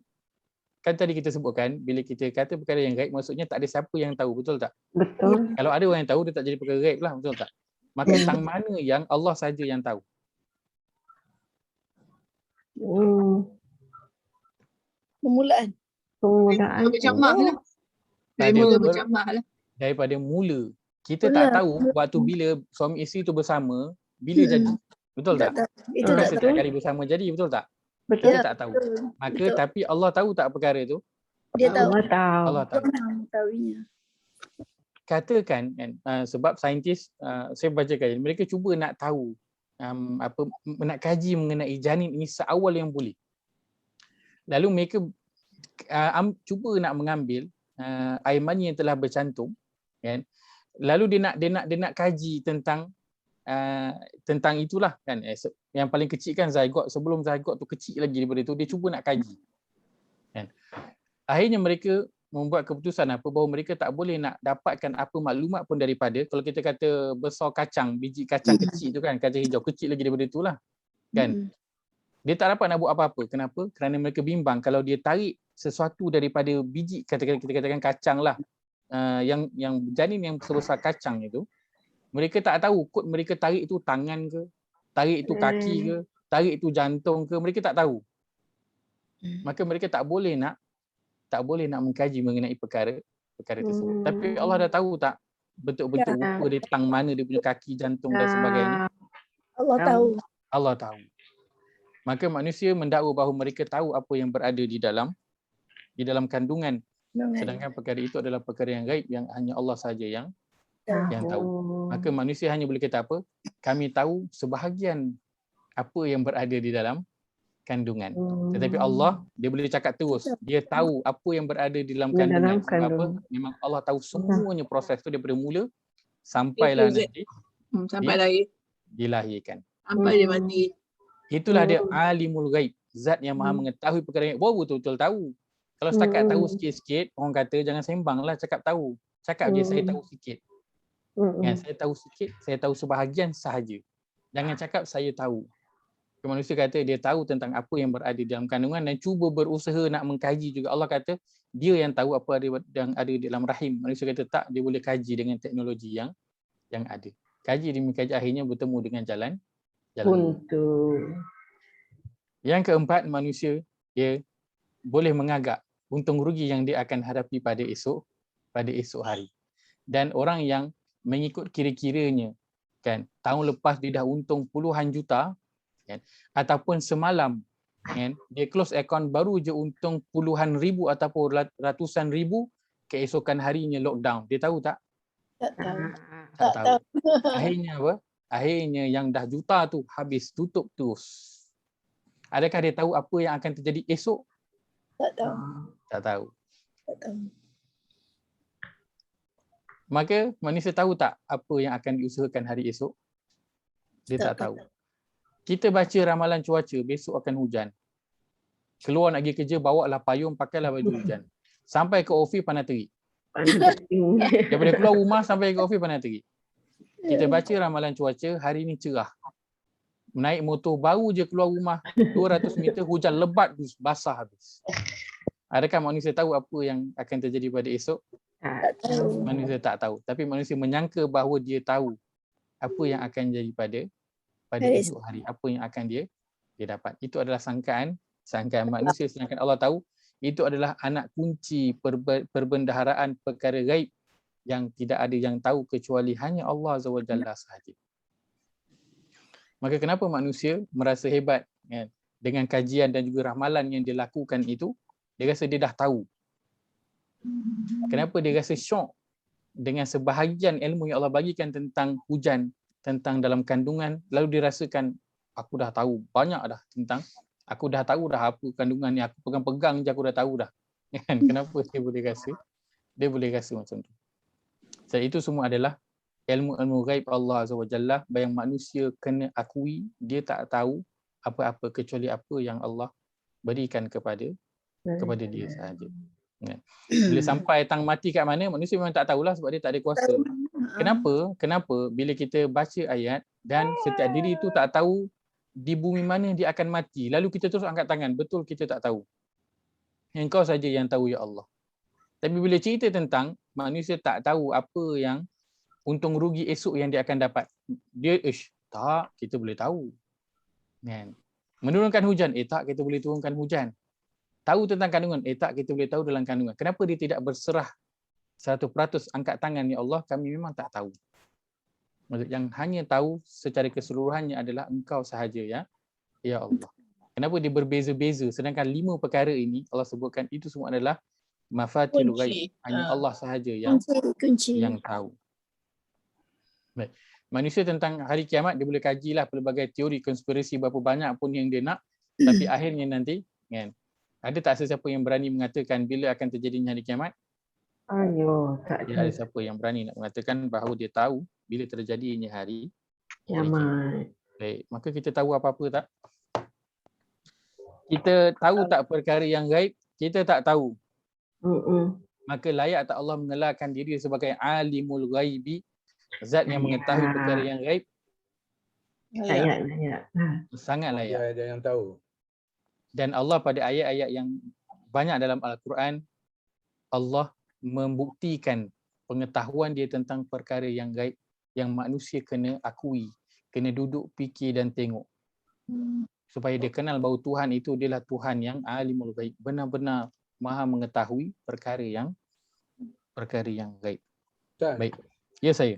kan tadi kita sebutkan, bila kita kata perkara yang gaib, maksudnya tak ada siapa yang tahu, betul tak? Betul. Kalau ada orang yang tahu, dia tak jadi perkara gaib lah, betul tak? Maka tang mana yang Allah saja yang tahu? Permulaan. Bercamah lah. Dari mula bercamah lah. Daripada mula. Kita tak tahu waktu bila suami isteri tu bersama, bila jadi. Betul tak? Itu Bukan tak setiap kali bersama jadi, betul tak? Betul. Kita tak tahu. Maka tapi Allah tahu tak perkara tu? Dia tahu. Allah tahu. Mengetahuinya. Katakan kan, sebab saintis, saya bacakan, mereka cuba nak tahu nak kaji mengenai janin ini seawal yang boleh. Lalu mereka cuba nak mengambil air mani yang telah bercantum, kan? Lalu dia nak kaji tentang itulah kan. Yang paling kecil kan zygote, sebelum zygote tu kecil lagi daripada tu, dia cuba nak kaji. Kan? Akhirnya mereka membuat keputusan bahawa mereka tak boleh nak dapatkan apa maklumat pun daripada, kalau kita kata besar kacang, biji kacang kecil tu kan, kacang hijau kecil lagi daripada tu lah. Kan? Dia tak dapat nak buat apa-apa. Kenapa? Kerana mereka bimbang kalau dia tarik sesuatu daripada biji, kita katakan kacang lah, yang janin yang sebesar kacang itu, mereka tak tahu kod mereka tarik itu tangan ke, tarik itu kaki ke, tarik itu jantung ke, mereka tak tahu. Maka mereka tak boleh nak mengkaji mengenai perkara tersebut. Tapi Allah dah tahu tak bentuk-bentuk rupa dia, tang mana dia punya kaki, jantung dan sebagainya. Allah tahu. Allah tahu. Maka manusia mendakwa bahawa mereka tahu apa yang berada di dalam kandungan. Sedangkan perkara itu adalah perkara yang gaib yang hanya Allah saja yang tahu. Maka manusia hanya boleh kata apa? Kami tahu sebahagian apa yang berada di dalam kandungan. Tetapi Allah, dia boleh cakap terus. Dia tahu apa yang berada di dalam kandungan. Sebab apa? Memang Allah tahu semuanya proses tu daripada mula sampailah nanti sampai lahir, dilahirkan. sampai dia mati. Itulah dia alimul ghaib, zat yang maha mengetahui perkara yang betul-betul tahu. Kalau setakat tahu sikit-sikit, orang kata jangan sembanglah cakap tahu. Cakap je saya tahu sikit. Saya tahu sikit, saya tahu sebahagian sahaja. Jangan cakap saya tahu. Manusia kata dia tahu tentang apa yang berada di dalam kandungan dan cuba berusaha nak mengkaji juga. Allah kata dia yang tahu apa yang ada di dalam rahim. Manusia kata tak, dia boleh kaji dengan teknologi yang ada. Kaji demi kaji, akhirnya bertemu dengan jalan buntu. Yang keempat, manusia dia boleh mengagak untung rugi yang dia akan hadapi pada esok hari. Dan orang yang mengikut kira-kiranya, kan, tahun lepas dia dah untung puluhan juta, kan, ataupun semalam, kan, dia close account baru je untung puluhan ribu ataupun ratusan ribu, keesokan harinya lockdown. Dia tahu tak? Tak tahu. Akhirnya apa? Akhirnya yang dah juta tu habis, tutup terus. Adakah dia tahu apa yang akan terjadi esok? Tak tahu. Tak tahu. Maka manusia tahu tak apa yang akan diusahakan hari esok? Dia tak tahu. Kita baca ramalan cuaca, besok akan hujan. Keluar nak pergi kerja, bawa lah payung, pakailah baju hujan. Sampai ke ofis panas terik. Daripada keluar rumah sampai ke ofis panas terik. Kita baca ramalan cuaca, hari ni cerah. Naik motor baru je keluar rumah, 200 meter hujan lebat, basah habis. Adakah manusia tahu apa yang akan terjadi pada esok? Tak tahu. Manusia tak tahu. Tapi manusia menyangka bahawa dia tahu apa yang akan jadi pada esok hari. Apa yang akan dia dapat. Itu adalah sangkaan manusia. Sedangkan Allah tahu itu adalah anak kunci perbendaharaan perkara gaib yang tidak ada yang tahu kecuali hanya Allah Azza wa Jalla sahaja. Maka kenapa manusia merasa hebat kan? Dengan kajian dan juga ramalan yang dia lakukan itu, dia rasa dia dah tahu. Kenapa dia rasa syok dengan sebahagian ilmu yang Allah bagikan tentang hujan, tentang dalam kandungan, lalu dia rasakan aku dah tahu banyak dah tentang, aku dah tahu dah apa kandungan ni, aku pegang-pegang je aku dah tahu dah. Kan? Kenapa dia boleh rasa macam tu? So, itu semua adalah ilmu-ilmu gaib Allah Azza wa Jalla yang manusia kena akui dia tak tahu apa-apa kecuali apa yang Allah berikan kepada dia sahaja. Bila sampai tang mati kat mana, manusia memang tak tahulah sebab dia tak ada kuasa. Kenapa bila kita baca ayat dan setiap diri itu tak tahu di bumi mana dia akan mati, lalu kita terus angkat tangan, betul kita tak tahu. Engkau saja yang tahu ya Allah. Tapi bila cerita tentang manusia tak tahu apa yang untung rugi esok yang dia akan dapat, dia tak, kita boleh tahu. Kan? Menurunkan hujan, tak, kita boleh turunkan hujan. Tahu tentang kandungan, tak, kita boleh tahu dalam kandungan. Kenapa dia tidak berserah 100% angkat tangan, ya Allah, kami memang tak tahu. Yang hanya tahu secara keseluruhannya adalah Engkau sahaja, ya Allah. Kenapa dia berbeza-beza, sedangkan 5 perkara ini Allah sebutkan itu semua adalah mafatihul ghaib, hanya Allah sahaja yang tahu. Baik. Manusia tentang hari kiamat dia boleh kajilah pelbagai teori konspirasi berapa banyak pun yang dia nak, tapi akhirnya nanti kan, ada tak sesiapa yang berani mengatakan bila akan terjadinya hari kiamat? Tak Tidak ada siapa yang berani nak mengatakan bahawa dia tahu bila terjadinya hari kiamat. Baik, maka kita tahu apa-apa tak? Kita tahu tak perkara yang gaib? Kita tak tahu. Maka layak tak Allah mengelarkan diri sebagai alimul ghaibi, zat yang mengetahui perkara yang gaib? Layak. Sangat layak. Dia yang tahu. Dan Allah pada ayat-ayat yang banyak dalam Al-Quran, Allah membuktikan pengetahuan dia tentang perkara yang gaib yang manusia kena akui, kena duduk fikir dan tengok. Supaya dia kenal bahawa Tuhan itu adalah Tuhan yang alimul ghaib, benar-benar maha mengetahui perkara yang gaib. Baik. Ya saya.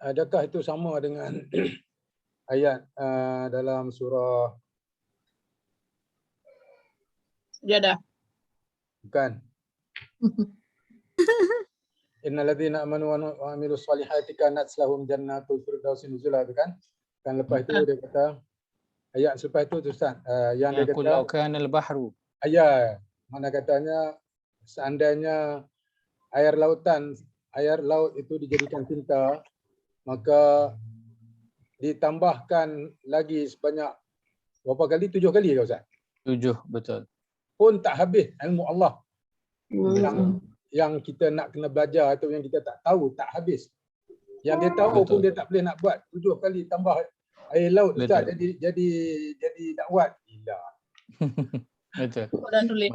Adakah itu sama dengan ayat dalam surah Sajadah? bukan? Innal ladzina amanu wa amilus solihati kanat lahum jannatul firdausi nuzula, kan? Kan lepas itu dia kata ayat selepas itu Ustaz, yang dia Qul kata law kana al-bahru, ayat mana katanya seandainya air laut itu dijadikan tinta, maka ditambahkan lagi sebanyak berapa kali? 7 kali ke Ustaz? 7, betul. Pun tak habis ilmu Allah. Yang kita nak kena belajar atau yang kita tak tahu tak habis. Yang dia tahu Betul. pun dia tak boleh nak buat. 7 kali tambah air laut Ustaz, jadi dakwat. Gila. Betul. Quran tulis.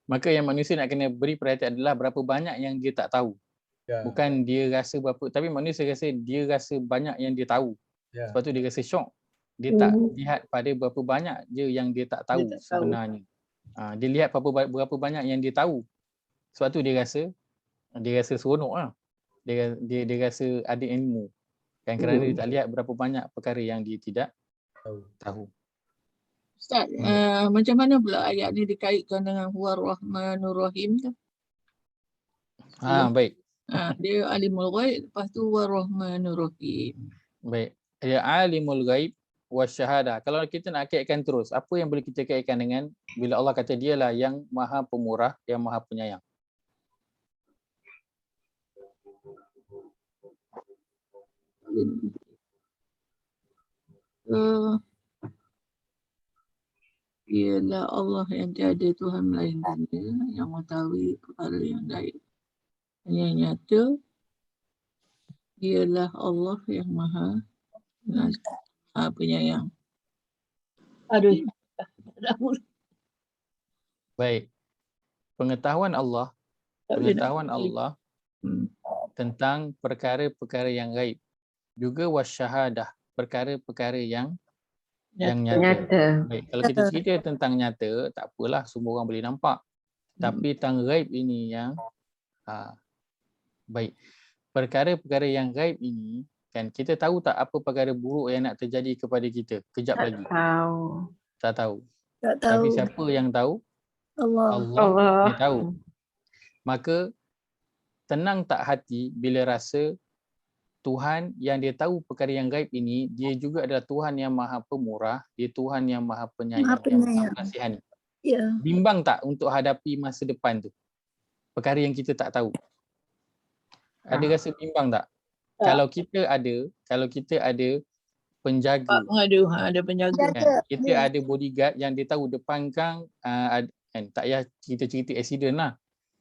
Maka yang manusia nak kena beri perhatian adalah berapa banyak yang dia tak tahu. Ya. Bukan dia rasa berapa, tapi manusia rasa banyak yang dia tahu. Ya. Sebab tu dia rasa syok. Dia tak lihat pada berapa banyak je yang dia tak tahu tak tahu. sebenarnya. Dia lihat berapa banyak yang dia tahu. Sebab tu dia rasa seronok lah. Dia rasa ada ilmu. Kan kerana dia tak lihat berapa banyak perkara yang dia tidak tahu. Ustaz, macam mana pula ayat ni dikaitkan dengan huwa rahmanur rahim tu? Baik. Dia alimul ghaib, lepas tu huwa rahmanur rahim. Baik. Dia alimul ghaib wasyahadah. Kalau kita nak kaitkan terus, apa yang boleh kita kaitkan dengan bila Allah kata dialah yang maha pemurah, yang maha penyayang? Ialah Allah yang tiada Tuhan melainkan Dia, yang mengetahui perkara yang gaib. Yang nyata, Dialah Allah yang maha penyayang. Aduh. Baik. Pengetahuan Allah tentang perkara-perkara yang gaib. Juga wasyahadah, perkara-perkara yang Yang nyata. Nyata. Baik, kalau kita cerita tentang nyata, tak apalah, semua orang boleh nampak. Tapi tentang gaib ini yang baik. Perkara-perkara yang gaib ini, kan kita tahu tak apa perkara buruk yang nak terjadi kepada kita kejap lagi? Tahu. Tak tahu. Tak tahu. Tapi siapa yang tahu? Allah. Allah, dia tahu. Maka tenang tak hati bila rasa Tuhan yang dia tahu perkara yang gaib ini, dia juga adalah Tuhan yang Maha Pemurah, dia Tuhan yang Maha Penyayang, Maha penyayang. yang Maha Kasihani. Ya. Bimbang tak untuk hadapi masa depan tu? Perkara yang kita tak tahu. Ada rasa bimbang tak? Tak. Kalau kita ada penjaga, Ada penjaga. kan? Kita ada bodyguard yang dia tahu depan kan, tak payah kita cerita accident lah.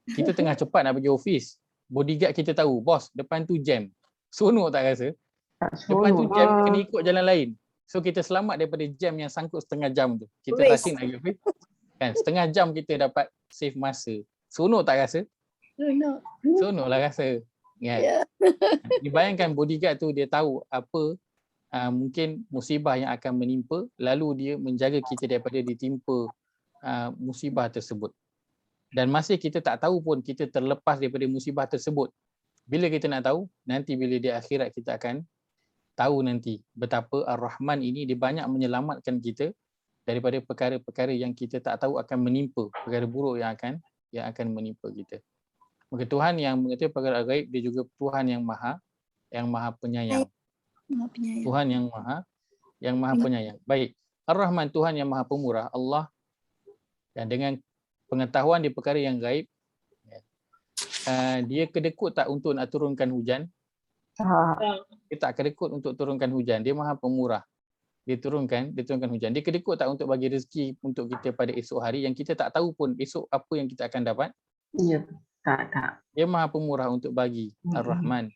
Kita tengah cepat nak pergi office. Bodyguard kita tahu, bos, depan tu jam. Seronok tak rasa? Depan tu jam, kena ikut jalan lain. So kita selamat daripada jam yang sangkut setengah jam tu. Kita rushing nak pergi office. Kan, setengah jam kita dapat save masa. Seronok tak rasa? Seronok lah rasa. Kan? Ya. Dibayangkan bodyguard tu dia tahu apa mungkin musibah yang akan menimpa, lalu dia menjaga kita daripada ditimpa musibah tersebut. Dan masih kita tak tahu pun kita terlepas daripada musibah tersebut. Bila kita nak tahu? Nanti bila di akhirat kita akan tahu nanti betapa Ar-Rahman ini dia banyak menyelamatkan kita daripada perkara-perkara yang kita tak tahu akan menimpa, perkara buruk yang akan menimpa kita. Maka Tuhan yang mengetahui perkara gaib, dia juga Tuhan yang maha penyayang. Maha penyayang. Tuhan yang maha penyayang. Baik. Ar-Rahman, Tuhan yang maha pemurah, Allah, dan dengan pengetahuan di perkara yang gaib, dia kedekut tak untuk nak turunkan hujan? Dia tak kedekut untuk turunkan hujan. Dia maha pemurah. Dia turunkan hujan. Dia kedekut tak untuk bagi rezeki untuk kita pada esok hari yang kita tak tahu pun esok apa yang kita akan dapat? Ya, tak. Dia maha pemurah untuk bagi. Ar-Rahman.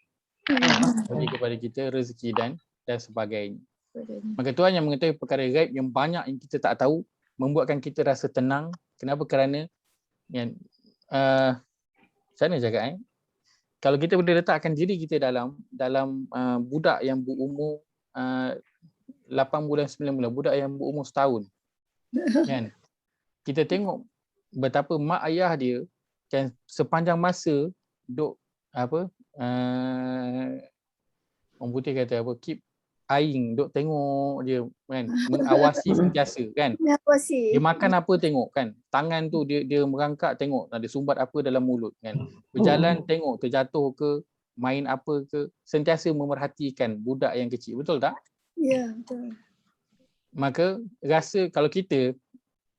Bagi kepada kita rezeki dan sebagainya. Maka Tuhan yang mengetahui perkara gaib yang banyak yang kita tak tahu, membuatkan kita rasa tenang. Kenapa? Kerana yang macam mana cakap kalau kita boleh letakkan diri kita dalam budak yang berumur 8 bulan 9 bulan, budak yang berumur setahun, kan? Kita tengok betapa mak ayah dia kan sepanjang masa duk orang putih kata apa, keep eyeing, duk tengok dia kan, mengawasi sentiasa kan. Dia makan apa tengok kan, tangan tu dia merangkak tengok ada sumbat apa dalam mulut kan. Berjalan tengok terjatuh ke, main apa ke, sentiasa memerhatikan budak yang kecil, betul tak? Ya, betul. Maka rasa kalau kita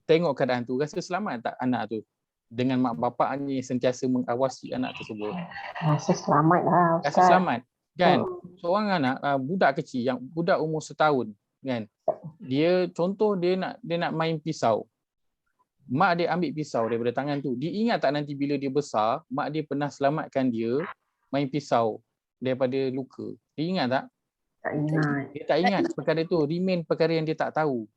tengok keadaan tu, rasa selamat tak anak tu dengan mak bapaknya sentiasa mengawasi anak tersebut? Rasa selamat lah, Ustaz. Rasa selamat kan. Seorang anak budak kecil yang budak umur setahun kan, dia contoh dia nak main pisau, mak dia ambil pisau daripada tangan tu, dia ingat tak nanti bila dia besar mak dia pernah selamatkan dia main pisau daripada luka? Dia ingat tak? Tak ingat. Dia tak ingat perkara tu, remain perkara yang dia tak tahu.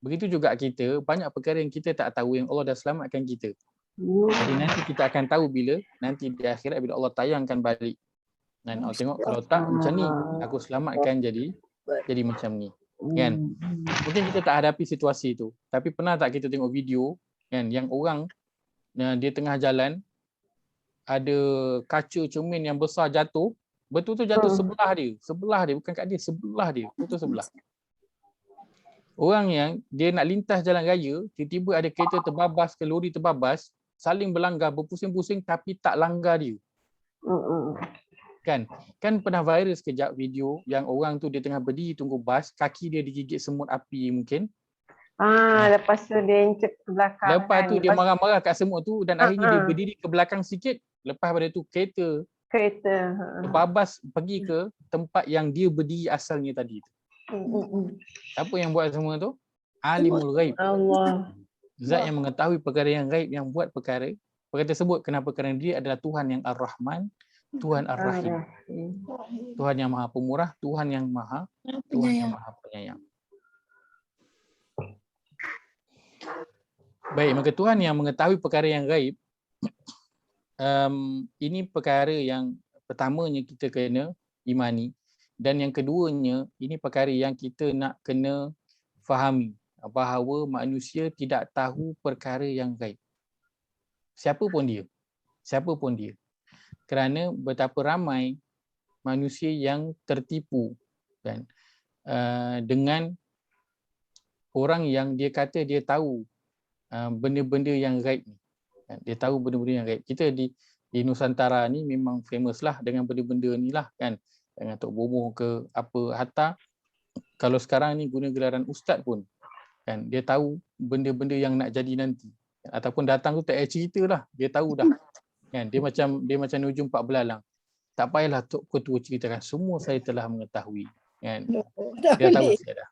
Begitu juga kita, banyak perkara yang kita tak tahu yang Allah dah selamatkan kita. Jadi nanti kita akan tahu bila nanti di akhirat bila Allah tayangkan balik. Dan Allah tengok kalau tak macam ni aku selamatkan jadi macam ni. Kan? Mungkin kita tak hadapi situasi tu, tapi pernah tak kita tengok video kan yang orang dia tengah jalan ada kaca cermin yang besar jatuh, betul-betul jatuh sebelah dia, bukan kat dia, sebelah dia, betul sebelah. Orang yang dia nak lintas jalan raya, tiba-tiba ada kereta terbabas ke lori terbabas, saling berlanggar, berpusing-pusing tapi tak langgar dia. Kan pernah viral sekejap video yang orang tu dia tengah berdiri tunggu bas, kaki dia digigit semut api mungkin. Lepas tu dia encet ke belakang. Lepas tu dia marah-marah kat semut tu dan akhirnya dia berdiri ke belakang sikit. Lepas pada tu kereta terbabas pergi ke tempat yang dia berdiri asalnya tadi tu. Siapa yang buat semua tu? Alimul ghaib. Allah. Zat yang mengetahui perkara yang gaib, yang buat perkara tersebut. Kenapa? Kerana dia adalah Tuhan yang Ar-Rahman, Tuhan Ar-Rahim, Tuhan yang maha pemurah, Tuhan yang maha penyayang. Baik, maka Tuhan yang mengetahui perkara yang gaib, ini perkara yang pertamanya kita kena imani. Dan yang keduanya, ini perkara yang kita nak kena fahami bahawa manusia tidak tahu perkara yang gaib. Siapa pun dia. Kerana betapa ramai manusia yang tertipu kan, dengan orang yang dia kata dia tahu benda-benda yang gaib ni. Dia tahu benda-benda yang gaib. Kita di Nusantara ni memang famous lah dengan benda-benda ni lah kan. Dengan Tok Bomoh ke apa, hatta kalau sekarang ni guna gelaran ustaz pun kan, dia tahu benda-benda yang nak jadi nanti. Ataupun datang tu tak payah cerita lah, dia tahu dah. Kan, dia macam Nujum 4 belalang. Tak payahlah Tok Ketua ceritakan, semua saya telah mengetahui. Kan. Tak Dia tahu boleh. saya dah.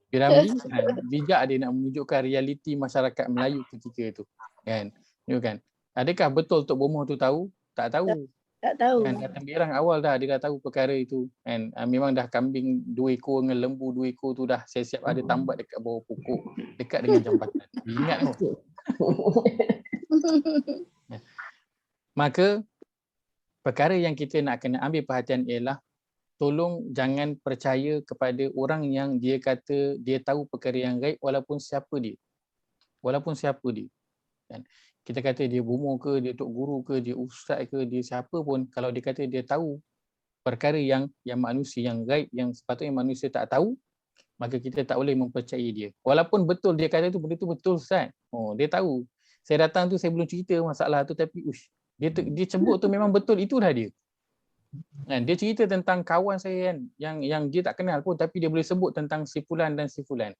Piramli kan, bijak dia nak menunjukkan realiti masyarakat Melayu ketika itu. Kan. You kan. Adakah betul Tok Bomoh tu tahu? Tak tahu. Tak tahu. Kan datang birang awal dah dia dah tahu perkara itu kan. Memang dah kambing 2 ekor dengan lembu 2 ekor tu dah siap-siap ada tambat dekat bawah pokok dekat dengan jambatan. Ingat tu. Maka perkara yang kita nak kena ambil perhatian ialah tolong jangan percaya kepada orang yang dia kata dia tahu perkara yang gaib walaupun siapa dia. Kan? Kita kata dia bomoh ke, dia tok guru ke, dia ustaz ke, dia siapa pun, kalau dia kata dia tahu perkara yang manusia yang gaib yang sepatutnya manusia tak tahu, maka kita tak boleh mempercayai dia. Walaupun betul dia kata tu benda tu betul Ustaz. Oh, dia tahu. Saya datang tu saya belum cerita masalah tu tapi dia sebut tu memang betul, itu dah dia. Kan, dia cerita tentang kawan saya kan yang dia tak kenal pun tapi dia boleh sebut tentang si fulan dan si fulan.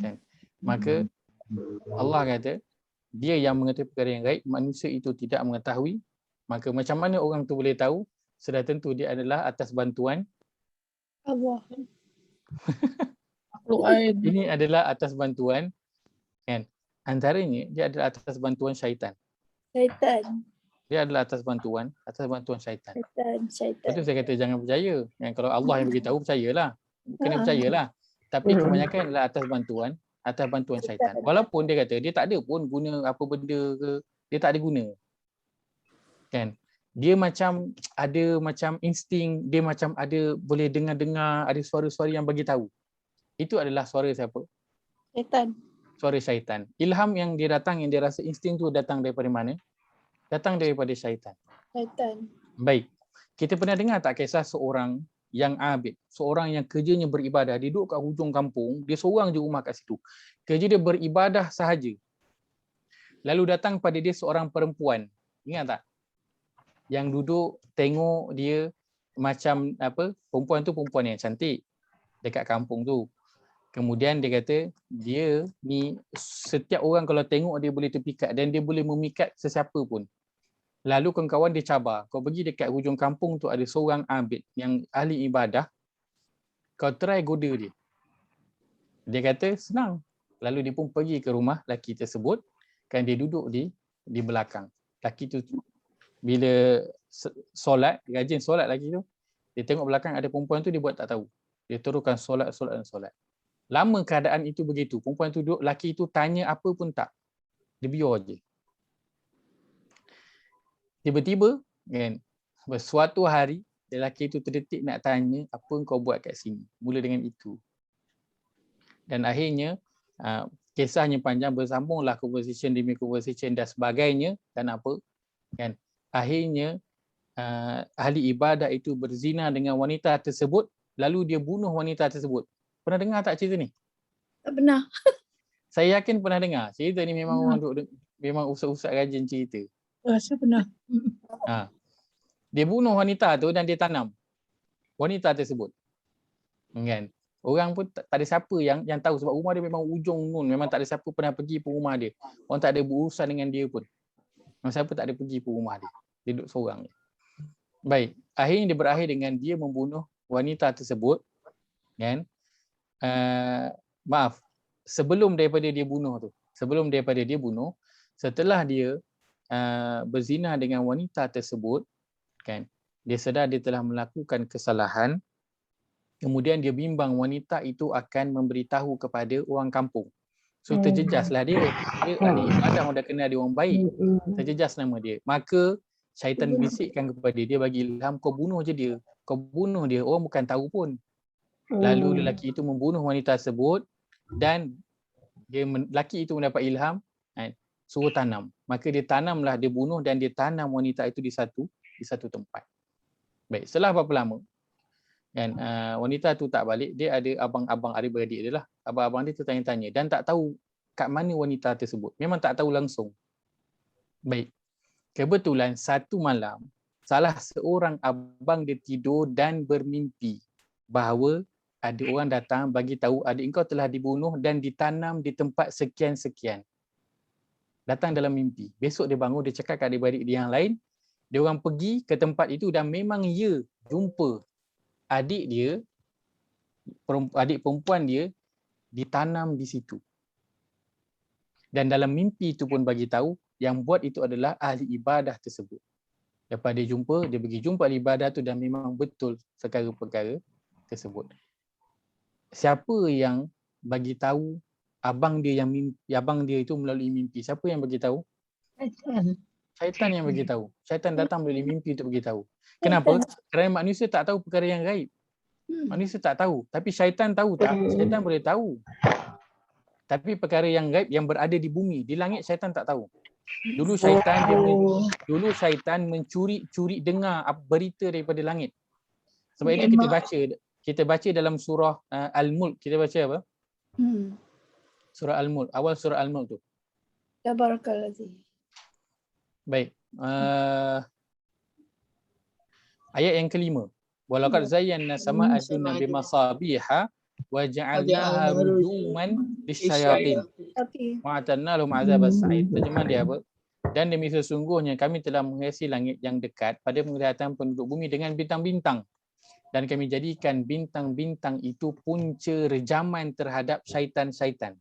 Kan? Maka Allah kata dia yang mengetahui perkara yang gaib, manusia itu tidak mengetahui. Maka macam mana orang tu boleh tahu? Sudah tentu dia adalah atas bantuan Allah. Ini adalah atas bantuan kan. Antaranya dia adalah atas bantuan syaitan. Syaitan. Dia adalah atas bantuan syaitan. Syaitan. Betul saya kata jangan percaya. Yang kalau Allah yang beritahu percayalah. Kena percayalah. Tapi kebanyakan adalah atas bantuan syaitan. Walaupun dia kata dia tak ada pun guna apa benda ke, dia tak ada guna. Kan? Dia macam ada insting, dia macam ada boleh dengar ada suara-suara yang bagi tahu. Itu adalah suara siapa? Syaitan. Suara syaitan. Ilham yang dia datang, yang dia rasa insting tu datang daripada mana? Datang daripada syaitan. Syaitan. Baik. Kita pernah dengar tak kisah seorang yang abid, seorang yang kerjanya beribadah, dia duduk kat hujung kampung, dia seorang je rumah kat situ. Kerja dia beribadah sahaja. Lalu datang pada dia seorang perempuan. Ingat tak? Yang duduk tengok dia macam apa? Perempuan tu perempuan yang cantik dekat kampung tu. Kemudian dia kata dia ni setiap orang kalau tengok dia boleh terpikat dan dia boleh memikat sesiapa pun. Lalu kawan-kawan dia cabar, kau pergi dekat hujung kampung tu ada seorang abid yang ahli ibadah, kau try goda dia. Dia kata senang. Lalu dia pun pergi ke rumah lelaki tersebut, kan dia duduk di belakang. Lelaki tu bila solat, rajin solat lagi tu, dia tengok belakang ada perempuan tu, dia buat tak tahu. Dia teruskan solat. Lama keadaan itu begitu. Perempuan tu duduk, lelaki tu tanya apa pun tak. Dia biar je. Tiba-tiba kan, suatu hari lelaki itu terdetik nak tanya apa kau buat kat sini. Mula dengan itu. Dan akhirnya kisahnya panjang, bersambunglah conversation demi conversation dan sebagainya, dan apa kan. Akhirnya ahli ibadah itu berzina dengan wanita tersebut, lalu dia bunuh wanita tersebut. Pernah dengar tak cerita ni? Tak pernah. Saya yakin pernah dengar. Cerita ni memang orang memang ustaz-ustaz rajin cerita. Rasa pernah. Dia bunuh wanita tu dan dia tanam wanita tersebut. Kan? Orang pun tak ada siapa yang tahu sebab rumah dia memang ujung nun, memang tak ada siapa pernah pergi pun rumah dia. Orang tak ada berurusan dengan dia pun. Memang siapa tak ada pergi pun rumah dia. Dia duduk seorang je. Baik, akhirnya dia berakhir dengan dia membunuh wanita tersebut. Kan? Maaf, sebelum daripada dia bunuh, setelah dia berzina dengan wanita tersebut, kan, dia sedar dia telah melakukan kesalahan. Kemudian dia bimbang wanita itu akan memberitahu kepada orang kampung. So terjejaslah dia ahli ibadah, orang dah kenal dia orang baik, terjejas nama dia. Maka syaitan bisikkan kepada dia, bagi ilham, kau bunuh je dia, orang bukan tahu pun. Lalu lelaki itu membunuh wanita tersebut dan lelaki itu mendapat ilham, suruh tanam. Maka dia tanamlah, dia bunuh dan dia tanam wanita itu di satu tempat. Baik, setelah berapa lama kan wanita tu tak balik, dia ada abang-abang adik-beradik dia lah. Abang-abang dia tertanya-tanya dan tak tahu kat mana wanita tersebut. Memang tak tahu langsung. Baik. Kebetulan satu malam salah seorang abang dia tidur dan bermimpi bahawa ada orang datang bagi tahu adik engkau telah dibunuh dan ditanam di tempat sekian-sekian. Datang dalam mimpi. Besok dia bangun, dia cakap kat adik-beradik dia yang lain, dia orang pergi ke tempat itu dan memang ia jumpa adik dia, adik perempuan dia ditanam di situ. Dan dalam mimpi itu pun bagi tahu yang buat itu adalah ahli ibadah tersebut. Lepas dia jumpa, dia pergi jumpa ahli ibadah tu dan memang betul perkara-perkara tersebut. Siapa yang bagi tahu abang dia yang mimpi, abang dia itu melalui mimpi? Siapa yang bagi tahu? Syaitan yang bagi tahu. Syaitan datang melalui mimpi untuk bagi tahu. Kenapa? Kerana manusia tak tahu perkara yang gaib. Manusia tak tahu, tapi syaitan tahu tak? Syaitan boleh tahu. Tapi perkara yang gaib yang berada di bumi, di langit syaitan tak tahu. Dulu syaitan mencuri dengar berita daripada langit. Sebab itu kita baca dalam surah Al-Mulk, kita baca apa? Surah Al-Mulk, awal surah Al-Mulk tu. Tabarakalladzi. Baik. Ayat yang kelima. Walaqad zayyana samaa'a dunya bimasabiha wa ja'alnaha rujuman lisyayatin. Wa atanna lahum 'adzabas sa'id. Terjemahan dia apa? Dan demi sesungguhnya kami telah menghiasi langit yang dekat pada penglihatan penduduk bumi dengan bintang-bintang. Dan kami jadikan bintang-bintang itu punca rejaman terhadap syaitan-syaitan.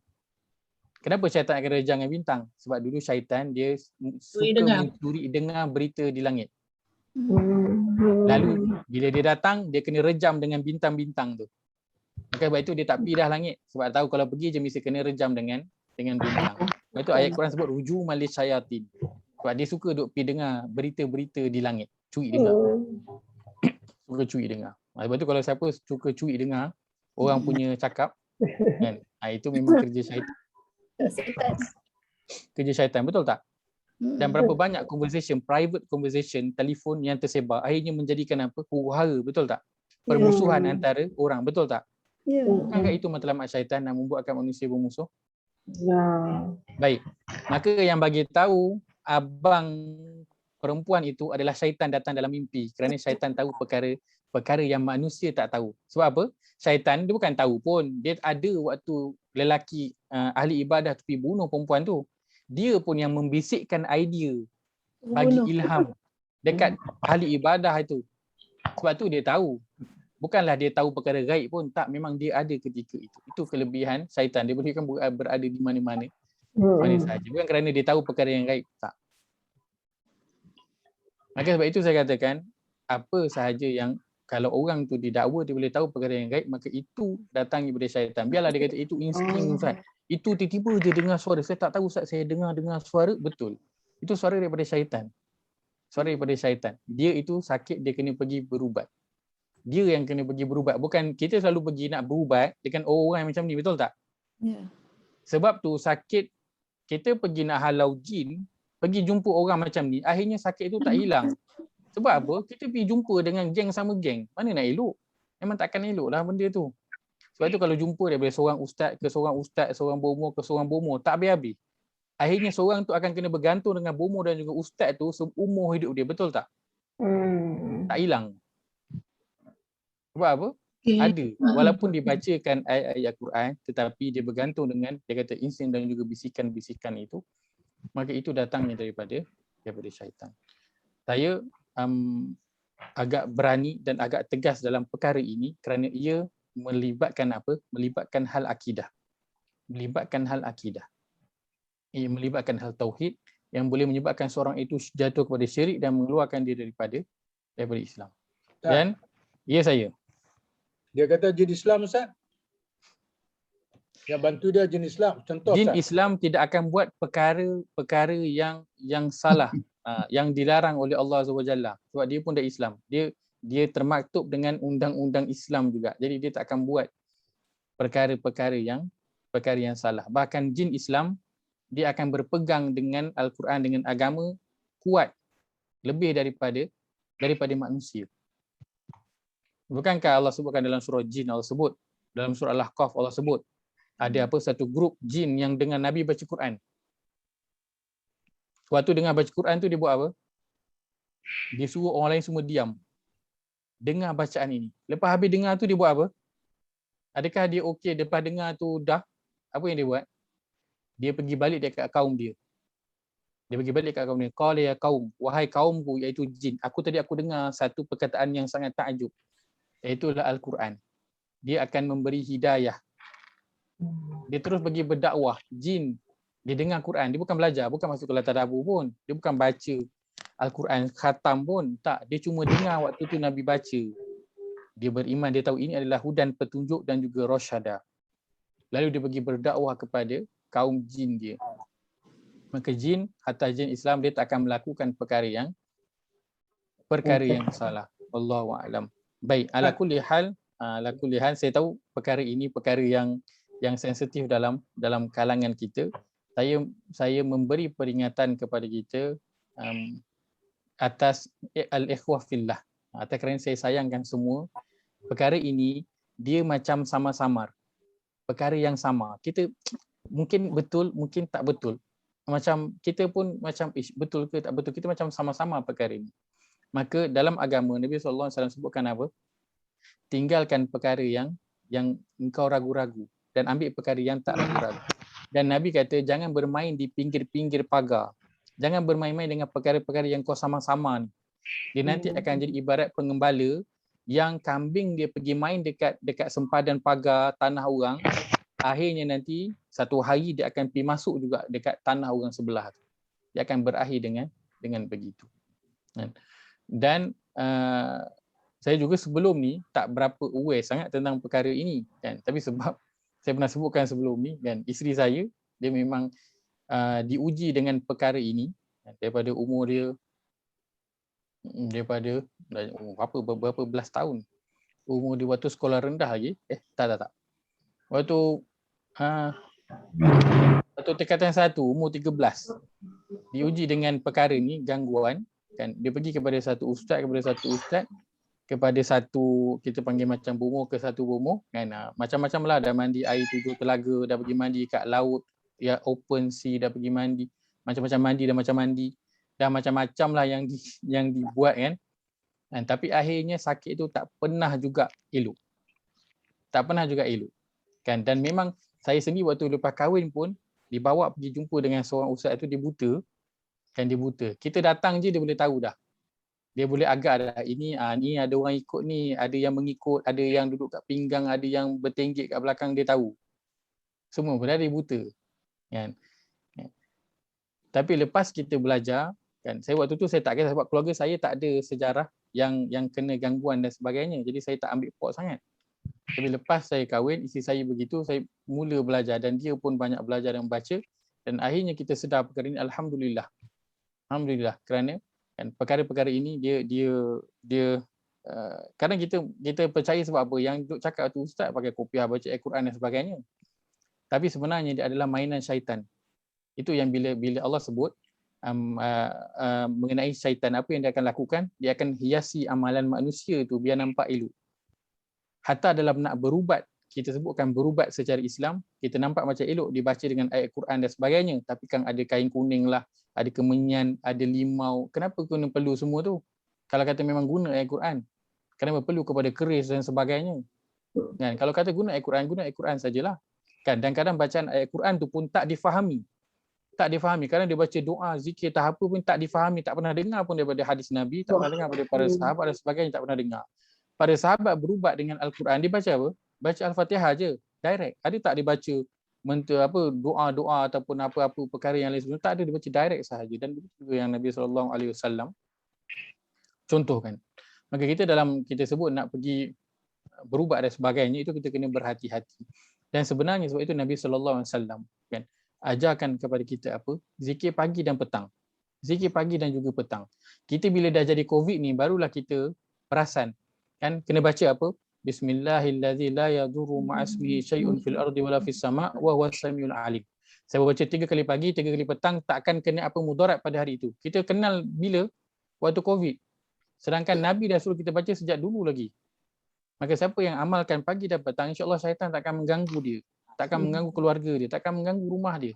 Kenapa syaitan akan rejam dengan bintang? Sebab dulu syaitan dia suka mencuri dengar berita di langit. Lalu bila dia datang, dia kena rejam dengan bintang-bintang tu. Maka sebab itu dia tak pergi dah langit. Sebab tahu kalau pergi je mesti kena rejam dengan bintang. Sebab itu ayat Quran sebut rujuman lisyayatin. Sebab dia suka duk pergi dengar berita-berita di langit. Curi dengar. Suka curi dengar. Sebab tu kalau siapa suka curi dengar orang punya cakap kan, itu memang kerja syaitan. Kerja syaitan, betul tak? Dan berapa banyak conversation, private conversation, telefon yang tersebar akhirnya menjadikan apa? Huru-hara, betul tak? Permusuhan antara orang, betul tak? Bukankah itu matlamat syaitan yang membuatkan manusia bermusuh? Baik. Maka yang bagi tahu abang perempuan itu adalah syaitan datang dalam mimpi kerana syaitan tahu perkara yang manusia tak tahu. Sebab apa? Syaitan dia bukan tahu pun. Dia ada waktu lelaki ahli ibadah tu pergi bunuh perempuan tu. Dia pun yang membisikkan idea bagi ilham dekat ahli ibadah itu. Sebab tu dia tahu. Bukanlah dia tahu perkara gaib pun. Tak, memang dia ada ketika itu. Itu kelebihan syaitan. Dia boleh kan berada di mana-mana. Mana sahaja. Bukan kerana dia tahu perkara yang gaib. Tak. Maka sebab itu saya katakan, apa sahaja yang kalau orang tu didakwa dia boleh tahu perkara yang gaib, maka itu datang daripada syaitan. Biarlah dia kata itu insting Ustaz. Itu tiba-tiba je dengar suara. Saya tak tahu Ustaz, saya dengar suara. Betul. Itu suara daripada syaitan. Suara daripada syaitan. Dia itu sakit, dia kena pergi berubat. Dia yang kena pergi berubat. Bukan kita selalu pergi nak berubat dengan orang yang macam ni, betul tak? Ya. Sebab tu sakit, kita pergi nak halau jin, pergi jumpa orang macam ni, akhirnya sakit tu tak hilang. Sebab apa? Kita pergi jumpa dengan geng sama geng. Mana nak elok? Memang takkan elok lah benda tu. Sebab tu kalau jumpa daripada seorang ustaz, seorang bomo ke seorang bomo, tak habis-habis. Akhirnya seorang tu akan kena bergantung dengan bomo dan juga ustaz tu seumur hidup dia. Betul tak? Tak hilang. Sebab apa? Ada. Walaupun dibacakan ayat-ayat Quran, tetapi dia bergantung dengan, dia kata insting dan juga bisikan-bisikan itu, maka itu datangnya daripada syaitan. Saya agak berani dan agak tegas dalam perkara ini kerana ia melibatkan apa? Melibatkan hal akidah. Melibatkan hal akidah. Ia melibatkan hal tauhid yang boleh menyebabkan seorang itu jatuh kepada syirik dan mengeluarkan dia daripada Islam. Dan ya saya. Dia kata jin Islam Ustaz. Yang bantu dia jin Islam. Contoh jin Ustaz. Islam tidak akan buat perkara yang salah, yang dilarang oleh Allah SWT. Sebab dia pun dah Islam. dia termaktub dengan undang-undang Islam juga. Jadi dia tak akan buat perkara-perkara yang salah. Bahkan jin Islam dia akan berpegang dengan Al-Quran, dengan agama kuat lebih daripada manusia. Bukankah Allah sebutkan dalam surah Jin, Allah sebut dalam surah Al-Ahqaf, Allah sebut ada satu grup jin yang dengan Nabi baca Quran. Waktu dengar baca Quran tu dia buat apa? Dia suruh orang lain semua diam. Dengar bacaan ini. Lepas habis dengar tu dia buat apa? Adakah dia okey lepas dengar tu dah? Apa yang dia buat? Dia pergi balik dekat kaum dia. Dia pergi balik dekat kaum dia. Qala ya kaum, wahai kaumku iaitu jin. Aku dengar satu perkataan yang sangat takjub. Iaitulah Al-Quran. Dia akan memberi hidayah. Dia terus pergi berdakwah. Jin, dia dengar Quran. Dia bukan belajar, bukan masuk kelas tadabbur pun. Dia bukan baca Al-Quran khatam pun. Tak, dia cuma dengar waktu tu Nabi baca. Dia beriman, dia tahu ini adalah hudan, petunjuk dan juga rasyada. Lalu dia pergi berdakwah kepada kaum jin dia. Maka jin, hatta jin Islam, dia tak akan melakukan perkara yang salah. Wallahu a'lam. Baik, ala kulli hal saya tahu perkara ini perkara yang sensitif dalam kalangan kita. Saya memberi peringatan kepada kita atas al-ikhwah fillah. Atas kerana saya sayangkan semua. Perkara ini dia macam samar-samar. Perkara yang sama. Kita mungkin betul, mungkin tak betul. Macam kita pun macam betul ke tak betul, kita macam sama-sama perkara ini. Maka dalam agama Nabi SAW sebutkan apa? Tinggalkan perkara yang engkau ragu-ragu dan ambil perkara yang tak ragu-ragu. Dan Nabi kata jangan bermain di pinggir-pinggir pagar. Jangan bermain-main dengan perkara-perkara yang kau sama-sama ni. Dia nanti akan jadi ibarat pengembala yang kambing dia pergi main dekat sempadan pagar tanah orang. Akhirnya nanti satu hari dia akan pergi masuk juga dekat tanah orang sebelah tu. Dia akan berakhir dengan begitu. Dan saya juga sebelum ni tak berapa aware sangat tentang perkara ini kan. Tapi sebab saya pernah sebutkan sebelum ni kan, isteri saya dia memang diuji dengan perkara ini daripada umur dia berapa belas tahun. Umur dia waktu sekolah rendah lagi. Tak. Waktu tingkatan 1 umur 13 diuji dengan perkara ni, gangguan kan. Dia pergi kepada satu ustaz, kepada satu kita panggil macam bomoh ke satu bomoh kan. Macam-macam lah, dah mandi air 7 telaga, dah pergi mandi kat laut ya, open sea, dah pergi mandi macam-macam mandi dah macam-macam lah yang dibuat kan. Tapi akhirnya sakit itu tak pernah juga elok kan. Dan memang saya sendiri waktu lepas kahwin pun dibawa pergi jumpa dengan seorang ustaz tu, dia buta. Kita datang je dia boleh tahu dah. Dia boleh agak dah, ini ada orang ikut ni, ada yang mengikut, ada yang duduk kat pinggang, ada yang bertenggek kat belakang, dia tahu. Semua berada dia buta. Kan? Tapi lepas kita belajar, kan, saya waktu tu saya tak kisah sebab keluarga saya tak ada sejarah yang kena gangguan dan sebagainya. Jadi saya tak ambil pot sangat. Tapi lepas saya kahwin, isteri saya begitu, saya mula belajar dan dia pun banyak belajar dan baca. Dan akhirnya kita sedar perkara ini, Alhamdulillah kerana kan, perkara-perkara ini dia kadang kita percaya sebab apa? Yang duk cakap tu ustaz pakai kopiah baca Al-Quran dan sebagainya. Tapi sebenarnya dia adalah mainan syaitan. Itu yang bila Allah sebut mengenai syaitan, apa yang dia akan lakukan? Dia akan hiasi amalan manusia tu biar nampak elok. Hatta dalam nak berubat, kita sebutkan berubat secara Islam, kita nampak macam elok dibaca dengan ayat Quran dan sebagainya. Tapi kan ada kain kuning lah, ada kemenyan, ada limau. Kenapa kena perlu semua tu? Kalau kata memang guna ayat Quran, kenapa perlu kepada keris dan sebagainya? Kan? Kalau kata guna ayat Quran sajalah. Kan? Dan kadang bacaan ayat Quran tu pun tak difahami. Kadang dia baca doa, zikir, tahap pun tak difahami, tak pernah dengar pun daripada hadis Nabi, tak pernah dengar daripada para sahabat dan sebagainya, tak pernah dengar. Para sahabat berubat dengan Al-Quran, dia baca apa? Baca Al-Fatihah je, direct. Ada tak dia baca doa-doa ataupun apa-apa perkara yang lain sebagainya? Tak ada, dia baca direct sahaja. Dan itu yang Nabi SAW contohkan. Maka kita sebut nak pergi berubat dan sebagainya, itu kita kena berhati-hati. Dan sebenarnya sebab itu Nabi SAW kan ajarkan kepada kita apa? Zikir pagi dan petang. Zikir pagi dan juga petang. Kita bila dah jadi COVID ni, barulah kita perasan. Kan kena baca apa? Bismillahirrahmanirrahim la yadurru ma'asmihi syai'un fil ardi wala fis sama' wa huwas samiul alim. Saya baca 3 kali pagi, 3 kali petang, takkan kena apa mudarat pada hari itu. Kita kenal bila? Waktu Covid. Sedangkan Nabi dah suruh kita baca sejak dulu lagi. Maka siapa yang amalkan pagi dan petang, insya-Allah syaitan takkan mengganggu dia. Takkan mengganggu keluarga dia, takkan mengganggu rumah dia.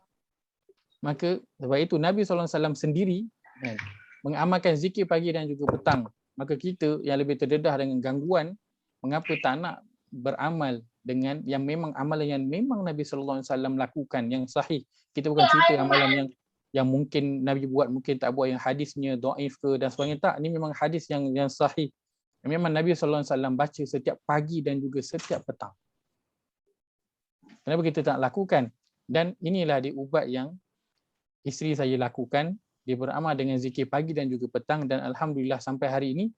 Maka sebab itu Nabi SAW sendiri kan, mengamalkan zikir pagi dan juga petang. Maka kita yang lebih terdedah dengan gangguan, mengapa tak nak beramal dengan yang memang amalan yang memang Nabi SAW lakukan, yang sahih. Kita bukan cerita amalan yang mungkin Nabi buat, mungkin tak buat, yang hadisnya dhaif ke dan sebagainya. Tak, ini memang hadis yang sahih. Memang Nabi SAW baca setiap pagi dan juga setiap petang. Kenapa kita tak lakukan? Dan inilah dia ubat yang isteri saya lakukan. Dia beramal dengan zikir pagi dan juga petang, dan alhamdulillah sampai hari ini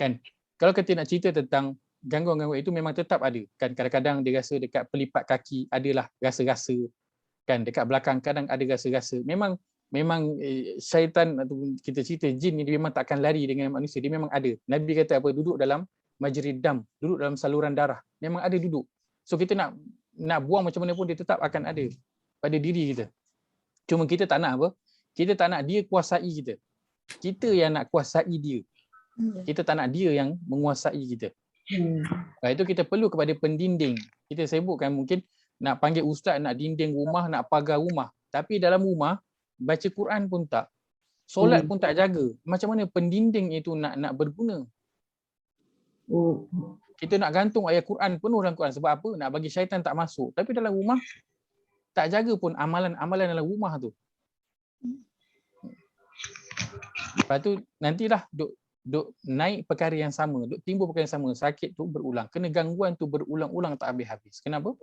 kan, kalau kita nak cerita tentang gangguan-gangguan itu memang tetap ada kan. Kadang-kadang dia rasa dekat pelipat kaki adalah rasa-rasa kan, dekat belakang kadang ada rasa-rasa. Memang syaitan ataupun kita cerita jin ni dia memang takkan lari dengan manusia, dia memang ada. Nabi kata apa? Duduk dalam majrid dam, duduk dalam saluran darah, memang ada duduk. So kita nak buang macam mana pun dia tetap akan ada pada diri kita. Cuma kita tak nak apa? Kita tak nak dia kuasai kita. Kita yang nak kuasai dia. Kita tak nak dia yang menguasai kita. Sebab itu kita perlu kepada pendinding. Kita sebutkan mungkin nak panggil ustaz, nak dinding rumah, nak pagar rumah. Tapi dalam rumah baca Quran pun tak. Solat pun tak jaga. Macam mana pendinding itu nak berguna? Kita nak gantung ayat Quran penuh dalam Quran. Sebab apa? Nak bagi syaitan tak masuk. Tapi dalam rumah tak jaga pun amalan-amalan dalam rumah tu. Lepas tu nantilah duk naik perkara yang sama, duk timbul perkara yang sama, sakit tu berulang, kena gangguan tu berulang-ulang tak habis-habis. Kenapa?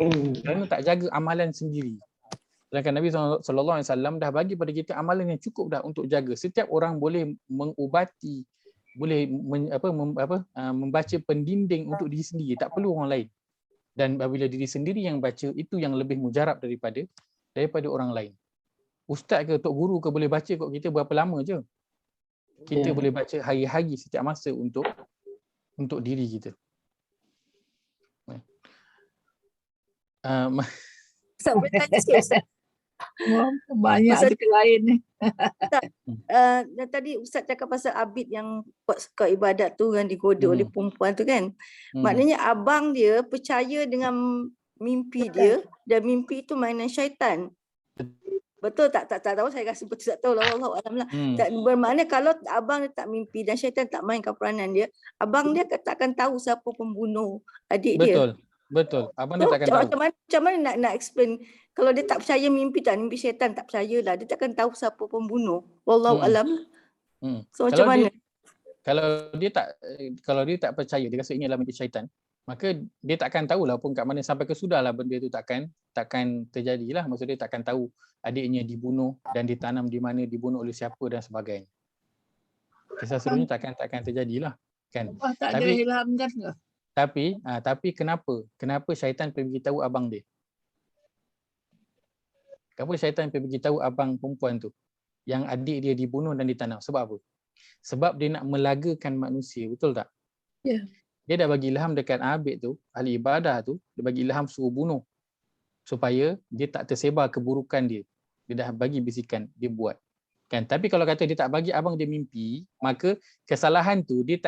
Kerana tak jaga amalan sendiri. Sedangkan Nabi SAW dah bagi pada kita amalan yang cukup dah untuk jaga. Setiap orang boleh mengubati, boleh membaca pendinding untuk diri sendiri, tak perlu orang lain. Dan apabila diri sendiri yang baca, itu yang lebih mujarab daripada orang lain. Ustaz ke, tok guru ke boleh baca kok kita berapa lama je. Kita boleh baca hari-hari setiap masa untuk diri kita. Ustaz boleh tanya sikit Ustaz? Banyak Masa- ada lain ni. Dan tadi Ustaz cakap pasal abid yang buat suka ibadat tu yang digoda oleh perempuan tu kan. Maknanya abang dia percaya dengan mimpi dia dan mimpi itu mainan syaitan. Betul tak tahu, saya rasa betul tak tahu lah, wallahualam lah. Bermakna kalau abang dia tak mimpi dan syaitan tak mainkan peranan dia, abang dia takkan tahu siapa pembunuh adik dia. Betul. Abang dia takkan tahu. Macam mana nak explain kalau dia tak percaya mimpi syaitan tak percayalah, dia takkan tahu siapa pembunuh. Wallahualam. So macam mana? Kalau dia tak percaya, dia rasa ini adalah mimpi syaitan, maka dia takkan tahulah pun kat mana sampai ke sudahlah benda tu takkan terjadilah. Maksud dia takkan tahu adiknya dibunuh dan ditanam di mana, dibunuh oleh siapa dan sebagainya. Kisah serunya takkan terjadilah kan. Tak ada ilham kan ke? Tapi kenapa syaitan pergi beritahu abang dia? Kenapa syaitan pergi beritahu abang perempuan tu yang adik dia dibunuh dan ditanam? Sebab apa? Sebab dia nak melagakan manusia, betul tak? Ya. Dia dah bagi ilham dekat abid tu, ahli ibadah tu, dia bagi ilham suruh bunuh supaya dia tak tersebar keburukan dia. Dia dah bagi bisikan, dia buat. Kan? Tapi kalau kata dia tak bagi abang dia mimpi, maka kesalahan tu dia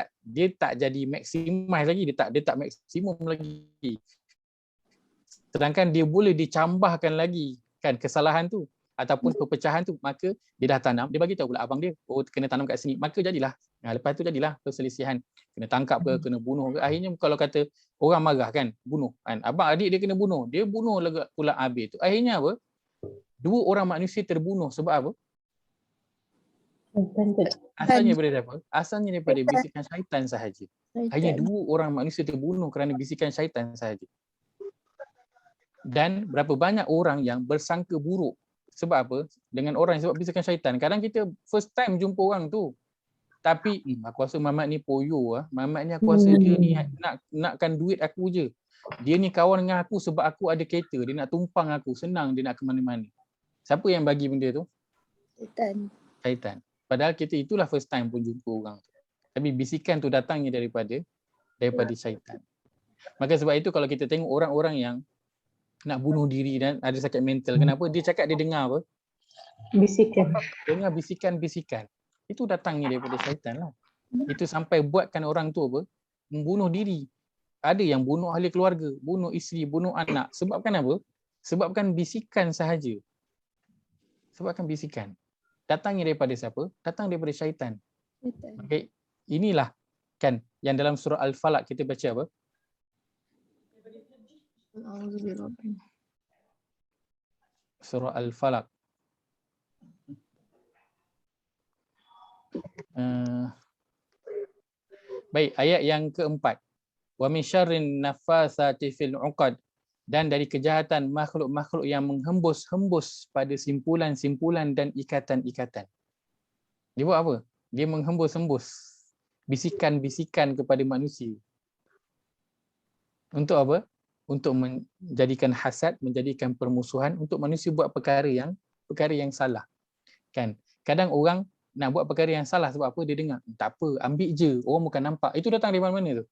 tak jadi maksimal lagi, dia tak maksimum lagi. Sedangkan dia boleh dicambahkan lagi kan kesalahan tu ataupun perpecahan tu, maka dia dah tanam, dia bagi tahu pula abang dia, oh kena tanam kat sini, maka jadilah. Lepas tu jadilah perselisihan, kena tangkap ke, kena bunuh ke. Akhirnya kalau kata orang marah kan, bunuh kan, abang adik dia kena bunuh, dia bunuh pula abid tu. Akhirnya apa? Dua orang manusia terbunuh sebab apa? Asalnya daripada apa? Asalnya daripada bisikan syaitan sahaja. Hanya dua orang manusia terbunuh kerana bisikan syaitan sahaja. Dan berapa banyak orang yang bersangka buruk. Sebab apa? Dengan orang yang sebab bisikan syaitan. Kadang kita first time jumpa orang tu. Tapi aku rasa Mamat ni poyo. Mamat ni aku rasa dia ni nakkan duit aku je. Dia ni kawan dengan aku sebab aku ada kereta. Dia nak tumpang aku. Senang dia nak ke mana-mana. Siapa yang bagi benda tu? Syaitan. Syaitan. Padahal kita itulah first time pun jumpa orang tu. Tapi bisikan tu datangnya daripada syaitan. Maka sebab itu kalau kita tengok orang-orang yang nak bunuh diri dan ada sakit mental, kenapa? Dia cakap dia dengar apa? Bisikan. Dengar bisikan-bisikan. Itu datangnya daripada syaitan lah. Itu sampai buatkan orang tu apa? Membunuh diri. Ada yang bunuh ahli keluarga, bunuh isteri, bunuh anak. Sebabkan apa? Sebabkan bisikan sahaja. Sebabkan bisikan. Datangnya daripada siapa? Datang daripada syaitan. Okay. Inilah kan yang dalam surah Al-Falaq kita baca apa? Surah Al-Falaq. Baik, ayat yang keempat. Wa min syarrin nafatsati fil 'uqad, dan dari kejahatan makhluk-makhluk yang menghembus-hembus pada simpulan-simpulan dan ikatan-ikatan. Dia buat apa? Dia menghembus-hembus bisikan-bisikan kepada manusia. Untuk apa? Untuk menjadikan hasad, menjadikan permusuhan, untuk manusia buat perkara yang salah. Kan? Kadang orang nak buat perkara yang salah sebab apa? Dia dengar, tak apa, ambil je, orang bukan nampak. Itu datang dari mana-mana tu?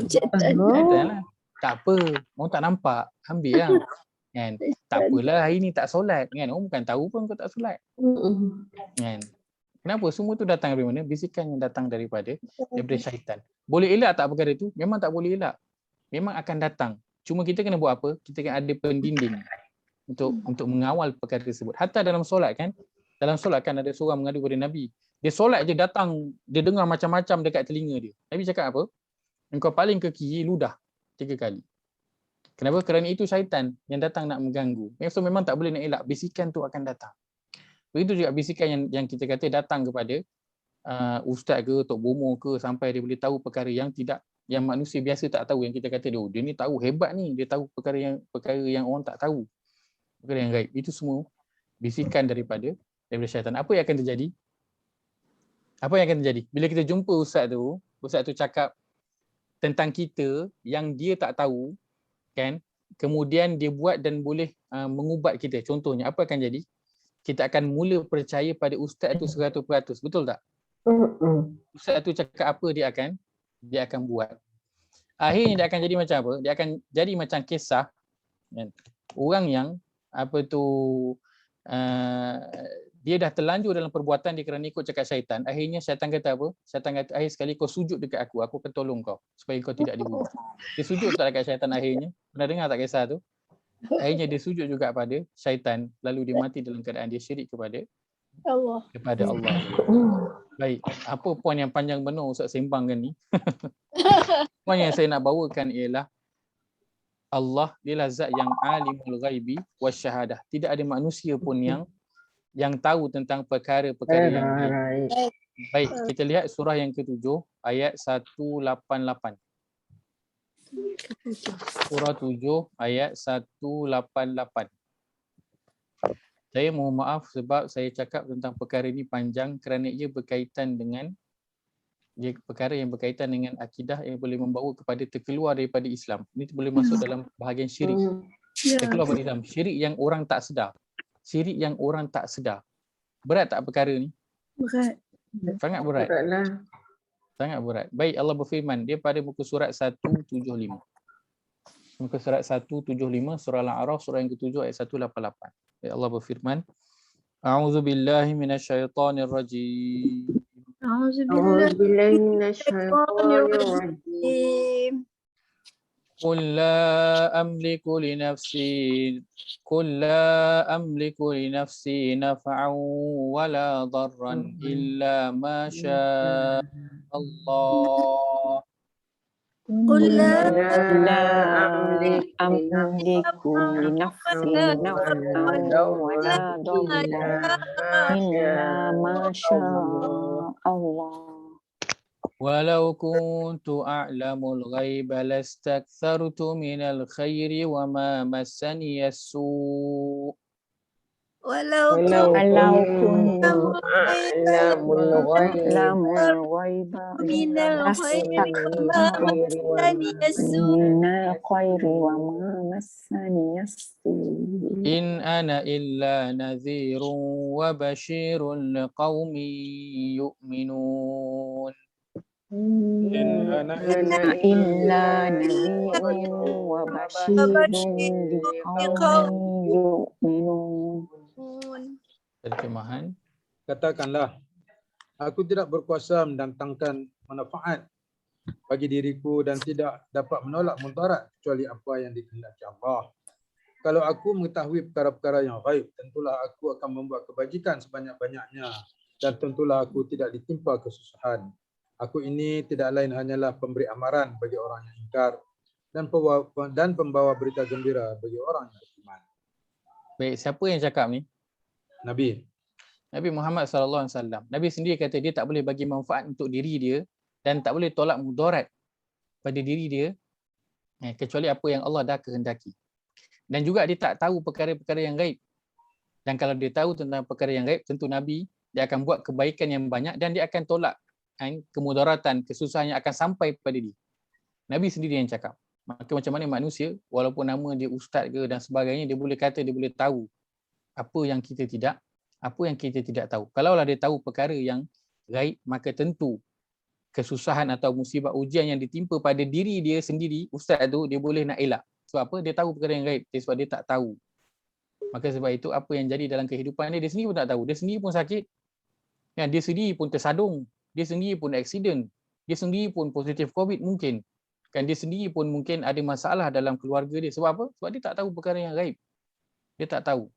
Syaitan. Lah. Tak apa, orang tak nampak, ambil lah. Kan? Tak apalah, hari ni tak solat. Kan? Orang bukan tahu pun kau tak solat. Kan? Kenapa? Semua tu datang dari mana? Bisikan yang datang daripada syaitan. Boleh elak tak perkara tu? Memang tak boleh elak. Memang akan datang. Cuma kita kena buat apa? Kita kena ada pendinding untuk mengawal perkara tersebut. Hatta dalam solat kan? Dalam solat kan ada seorang mengadu kepada Nabi. Dia solat je datang, dia dengar macam-macam dekat telinga dia. Nabi cakap apa? Engkau paling ke kiri ludah 3 kali. Kenapa? Kerana itu syaitan yang datang nak mengganggu. So memang tak boleh nak elak. Bisikan tu akan datang. Begitu juga bisikan yang kita kata datang kepada ustaz ke, tok bomo ke, sampai dia boleh tahu perkara yang manusia biasa tak tahu, yang kita kata dia ni tahu, hebat ni, dia tahu perkara yang orang tak tahu. Perkara yang gaib. Itu semua bisikan daripada syaitan. Apa yang akan terjadi? Apa yang akan terjadi? Bila kita jumpa ustaz tu cakap tentang kita yang dia tak tahu, kan? Kemudian dia buat dan boleh mengubat kita. Contohnya, apa akan jadi? Kita akan mula percaya pada ustaz tu 100%. Betul tak? Ustaz tu cakap apa dia akan buat. Akhirnya dia akan jadi macam apa? Dia akan jadi macam kisah kan? Orang yang dia dah terlanjur dalam perbuatan dia kerana ikut cakap syaitan. Akhirnya syaitan kata apa? Syaitan kata, akhir sekali kau sujud dekat aku akan tolong kau supaya kau tidak dibunuh. Dia sujud tak dekat syaitan akhirnya? Pernah dengar tak kisah tu? Akhirnya dia sujud juga pada syaitan, lalu dia mati dalam keadaan dia syirik kepada Allah. Baik, apa poin yang panjang benar Ustaz sembangkan ni? Poin yang saya nak bawakan ialah Allah dialah zat yang alimul ghaibi wasyahadah. Tidak ada manusia pun yang tahu tentang perkara-perkara yang gaib. Baik, kita lihat surah yang ke-7 ayat 188. Surah 7 ayat 188. Saya mohon maaf sebab saya cakap tentang perkara ini panjang kerana ia berkaitan dengan perkara yang berkaitan dengan akidah yang boleh membawa kepada terkeluar daripada Islam. Ini boleh masuk dalam bahagian syirik. Terkeluar daripada Islam. Syirik yang orang tak sedar. Syirik yang orang tak sedar. Berat tak perkara ni? Berat. Sangat berat. Beratlah. Sangat berat. Baik, Allah berfirman dia pada muka surat 175. Muka surat 175 surah Al-A'raf surah yang ke-7 ayat 188. Baik, Allah berfirman, A'udzubillahi minasyaitonir rajim. A'udzubillahi minasyaitonir rajim. قل لا أملك لنفسي نفعا ولا ضرا إلا ما شاء الله قل لا أملك لنفسي نفعا ولا ضرا إلا ما شاء الله ولو كنت أعلم الغيب لاستكثرت من الخير وما مسني السوء ولو كنت أعلم الغيب من الخير من الخير وما مسني السوء pasti. In ana illa nadhirun wa basyirun liqaumin yu'minun. In ana Illa nadhirun wa basyirun liqaumin yu'minun. Terjemahan. Katakanlah, aku tidak berkuasa mendatangkan manfaat bagi diriku dan tidak dapat menolak mudarat kecuali apa yang dikehendaki Allah. Kalau aku mengetahui perkara-perkara yang gaib, tentulah aku akan membuat kebajikan sebanyak-banyaknya dan tentulah aku tidak ditimpa kesusahan. Aku ini tidak lain hanyalah pemberi amaran bagi orang yang ingkar dan pembawa berita gembira bagi orang yang beriman. Baik, siapa yang cakap ni? Nabi. Nabi Muhammad SAW. Nabi sendiri kata dia tak boleh bagi manfaat untuk diri dia dan tak boleh tolak mudarat pada diri dia kecuali apa yang Allah dah kehendaki. Dan juga dia tak tahu perkara-perkara yang gaib. Dan kalau dia tahu tentang perkara yang gaib, tentu Nabi dia akan buat kebaikan yang banyak dan dia akan tolak kemudaratan, kesusahan yang akan sampai pada dia. Nabi sendiri yang cakap. Maka macam mana manusia, walaupun nama dia ustaz ke dan sebagainya, dia boleh kata, dia boleh tahu apa yang kita tidak tahu. Kalaulah dia tahu perkara yang gaib, maka tentu kesusahan atau musibah ujian yang ditimpa pada diri dia sendiri, ustaz tu, dia boleh nak elak. Sebab apa? Dia tahu perkara yang gaib, sebab dia tak tahu. Maka sebab itu apa yang jadi dalam kehidupan dia sendiri pun tak tahu. Dia sendiri pun sakit, dia sendiri pun tersadung, dia sendiri pun aksiden, dia sendiri pun positif COVID mungkin. Dia sendiri pun mungkin ada masalah dalam keluarga dia. Sebab apa? Sebab dia tak tahu perkara yang gaib. Dia tak tahu.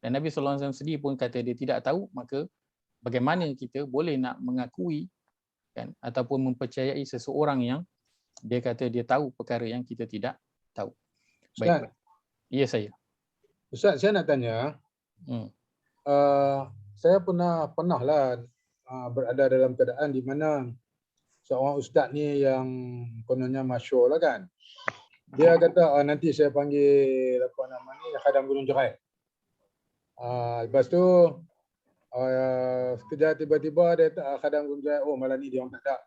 Dan Nabi SAW sendiri pun kata dia tidak tahu, maka bagaimana kita boleh nak mengakui ataupun mempercayai seseorang yang dia kata dia tahu perkara yang kita tidak tahu. Baik. Ya, saya. Ustaz, saya nak tanya. Saya pernah lah berada dalam keadaan di mana seorang ustaz ni yang kononnya masyhur lah kan. Dia kata nanti saya panggil khadam Gunung Jerai. Lepas tu sekejap tiba-tiba dia khadam Gunung Jerai, oh malam ni dia orang tak ada.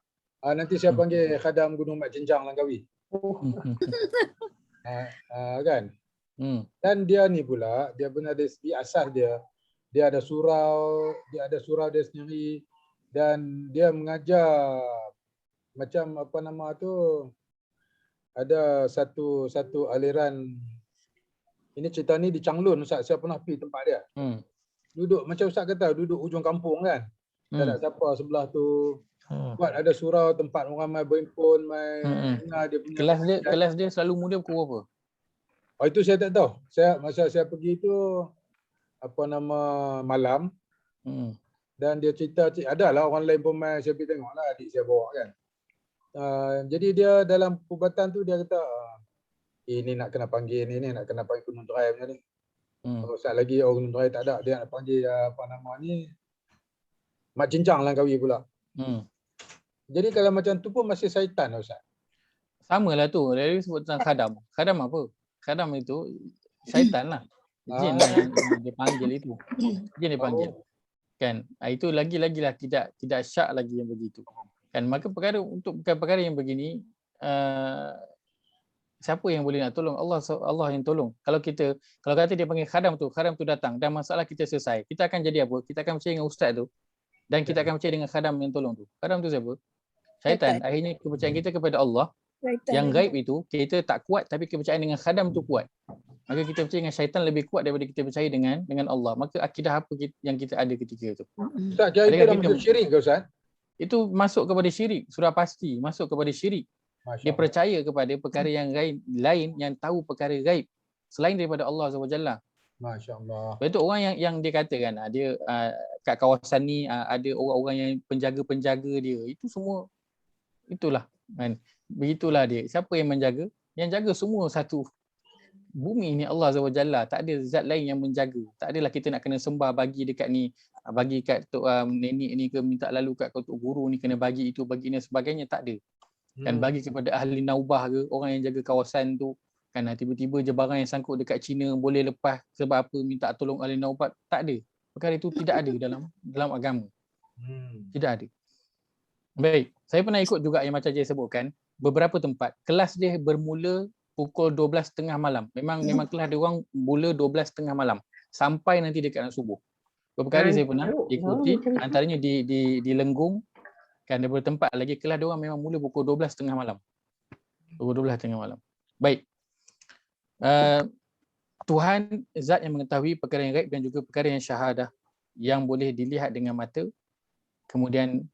Nanti saya panggil khadam Gunung Mat Jenjang Langkawi. Kan? Dan dia ni pula, dia benar dari segi asas dia ada surau dia sendiri dan dia mengajar macam ada satu aliran. Ini cerita ni di Changlun, Ustaz. Saya pernah pergi tempat dia. Duduk macam Ustaz kata, duduk ujung kampung kan. Tak ada siapa sebelah tu. Buat ada surau tempat orang mai berhimpun, dia punya Kelas dia selalu muda pukul berapa? Itu saya tak tahu. Masa saya pergi tu malam. Dan dia cerita adalah orang lain pun mai, saya pergi tengoklah, adik saya bawa kan. Jadi dia dalam perubatan tu dia kata ini nak kena panggil Gunung Jerai punya ni. Ustaz lagi Gunung Jerai tak ada, dia nak panggil Mat Jenjang Langkawi pula. Jadi kalau macam tu pun masih syaitan lah Ustaz. Samalah tu. Dia sebut tentang khadam. Khadam apa? Khadam itu syaitan lah. Jin lah yang dia panggil itu. Jin dia panggil. Kan? Itu lagi-lagi lah tidak syak lagi yang begitu. Kan? Maka perkara yang begini, siapa yang boleh nak tolong? Allah yang tolong. Kalau kata dia panggil khadam tu datang dan masalah kita selesai, kita akan jadi apa? Kita akan percaya dengan ustaz tu dan kita akan percaya dengan khadam yang tolong tu. Khadam tu siapa? Syaitan. Akhirnya kepercayaan kita kepada Allah yang gaib itu kita tak kuat, tapi kepercayaan dengan khadam tu kuat. Maka kita percaya dengan syaitan lebih kuat daripada kita percaya dengan Allah. Maka akidah apa yang kita ada ketika itu? Ustaz, kira itu dah masuk syirik ke Ustaz? Itu masuk kepada syirik, sudah pasti masuk kepada syirik. Dia percaya kepada perkara yang lain yang tahu perkara gaib selain daripada Allah SWT. Masya-Allah. Betul, orang yang dia katakan dia kat kawasan ni ada orang-orang yang penjaga-penjaga dia. Itu semua itulah kan. Begitulah dia. Siapa yang menjaga? Yang jaga semua satu bumi ni Allah SWT. Tak ada zat lain yang menjaga. Tak adalah kita nak kena sembah bagi dekat ni, bagi kat nenek ni ke, minta lalu kat tok guru ni kena bagi itu, bagi ini sebagainya, tak ada. Kan bagi kepada ahli naubah ke, orang yang jaga kawasan tu kan, tiba-tiba je barang yang sangkut dekat China boleh lepas sebab apa, minta tolong ahli naubah, tak ada. Perkara itu tidak ada dalam agama. Tidak ada. Baik, saya pernah ikut juga yang macam saya sebutkan, beberapa tempat kelas dia bermula pukul 12.30 malam. Memang kelas dia orang mula 12.30 malam sampai nanti dekat nak subuh. Beberapa kali saya pernah ikuti, antaranya di Lenggung, kan daripada tempat lagi kelas dia orang memang mula pukul 12.30 malam. Pukul 12.30 malam. Baik. Tuhan zat yang mengetahui perkara yang gaib dan juga perkara yang syahadah yang boleh dilihat dengan mata. Kemudian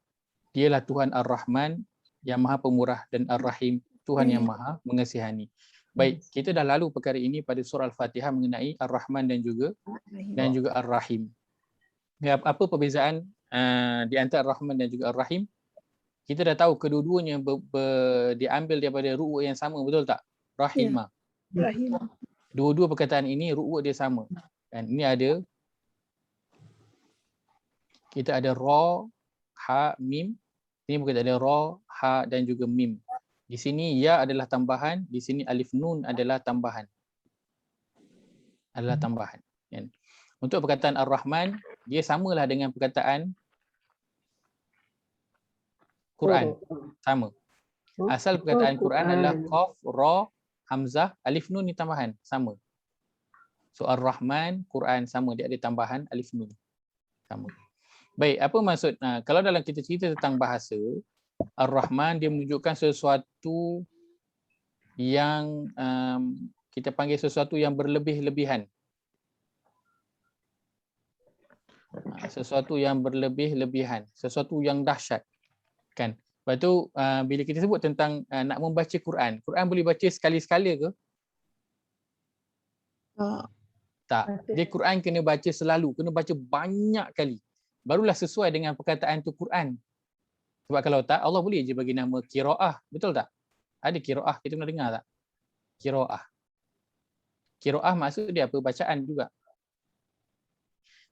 dialah Tuhan Ar-Rahman yang Maha Pemurah dan Ar-Rahim, Tuhan yang Maha Mengasihani. Baik, kita dah lalu perkara ini pada surah Al-Fatihah mengenai Ar-Rahman dan juga Ar-Rahim. Apa perbezaan di antara Ar-Rahman dan juga Ar-Rahim? Kita dah tahu kedua-duanya diambil daripada ru'u yang sama, betul tak? Rahimah. Rahimah. Dua-dua perkataan ini ru'u dia sama. Dan ini kita ada ra, ha, mim. Ini bukan ada ra, ha dan juga mim. Di sini ya adalah tambahan, di sini alif nun adalah tambahan. Kan? Untuk perkataan Ar-Rahman, dia samalah dengan perkataan Quran. Sama. Asal perkataan Quran adalah qaf, ra, hamzah, alif nun ni tambahan. Sama. So Ar-Rahman, Quran sama. Dia ada tambahan alif nun. Sama. Baik, apa maksud? Kalau dalam kita cerita tentang bahasa, Ar-Rahman dia menunjukkan sesuatu yang kita panggil sesuatu yang berlebih-lebihan. Sesuatu yang berlebih-lebihan, sesuatu yang dahsyat. Kan? Lepas tu bila kita sebut tentang nak membaca Quran, Quran boleh baca sekali-sekala ke? Tak. Dia Quran kena baca selalu, kena baca banyak kali. Barulah sesuai dengan perkataan tu Quran. Sebab kalau tak, Allah boleh je bagi nama qiraah. Betul tak? Ada qiraah, kita pernah dengar tak? Qiraah. Qiraah maksud dia apa? Bacaan juga.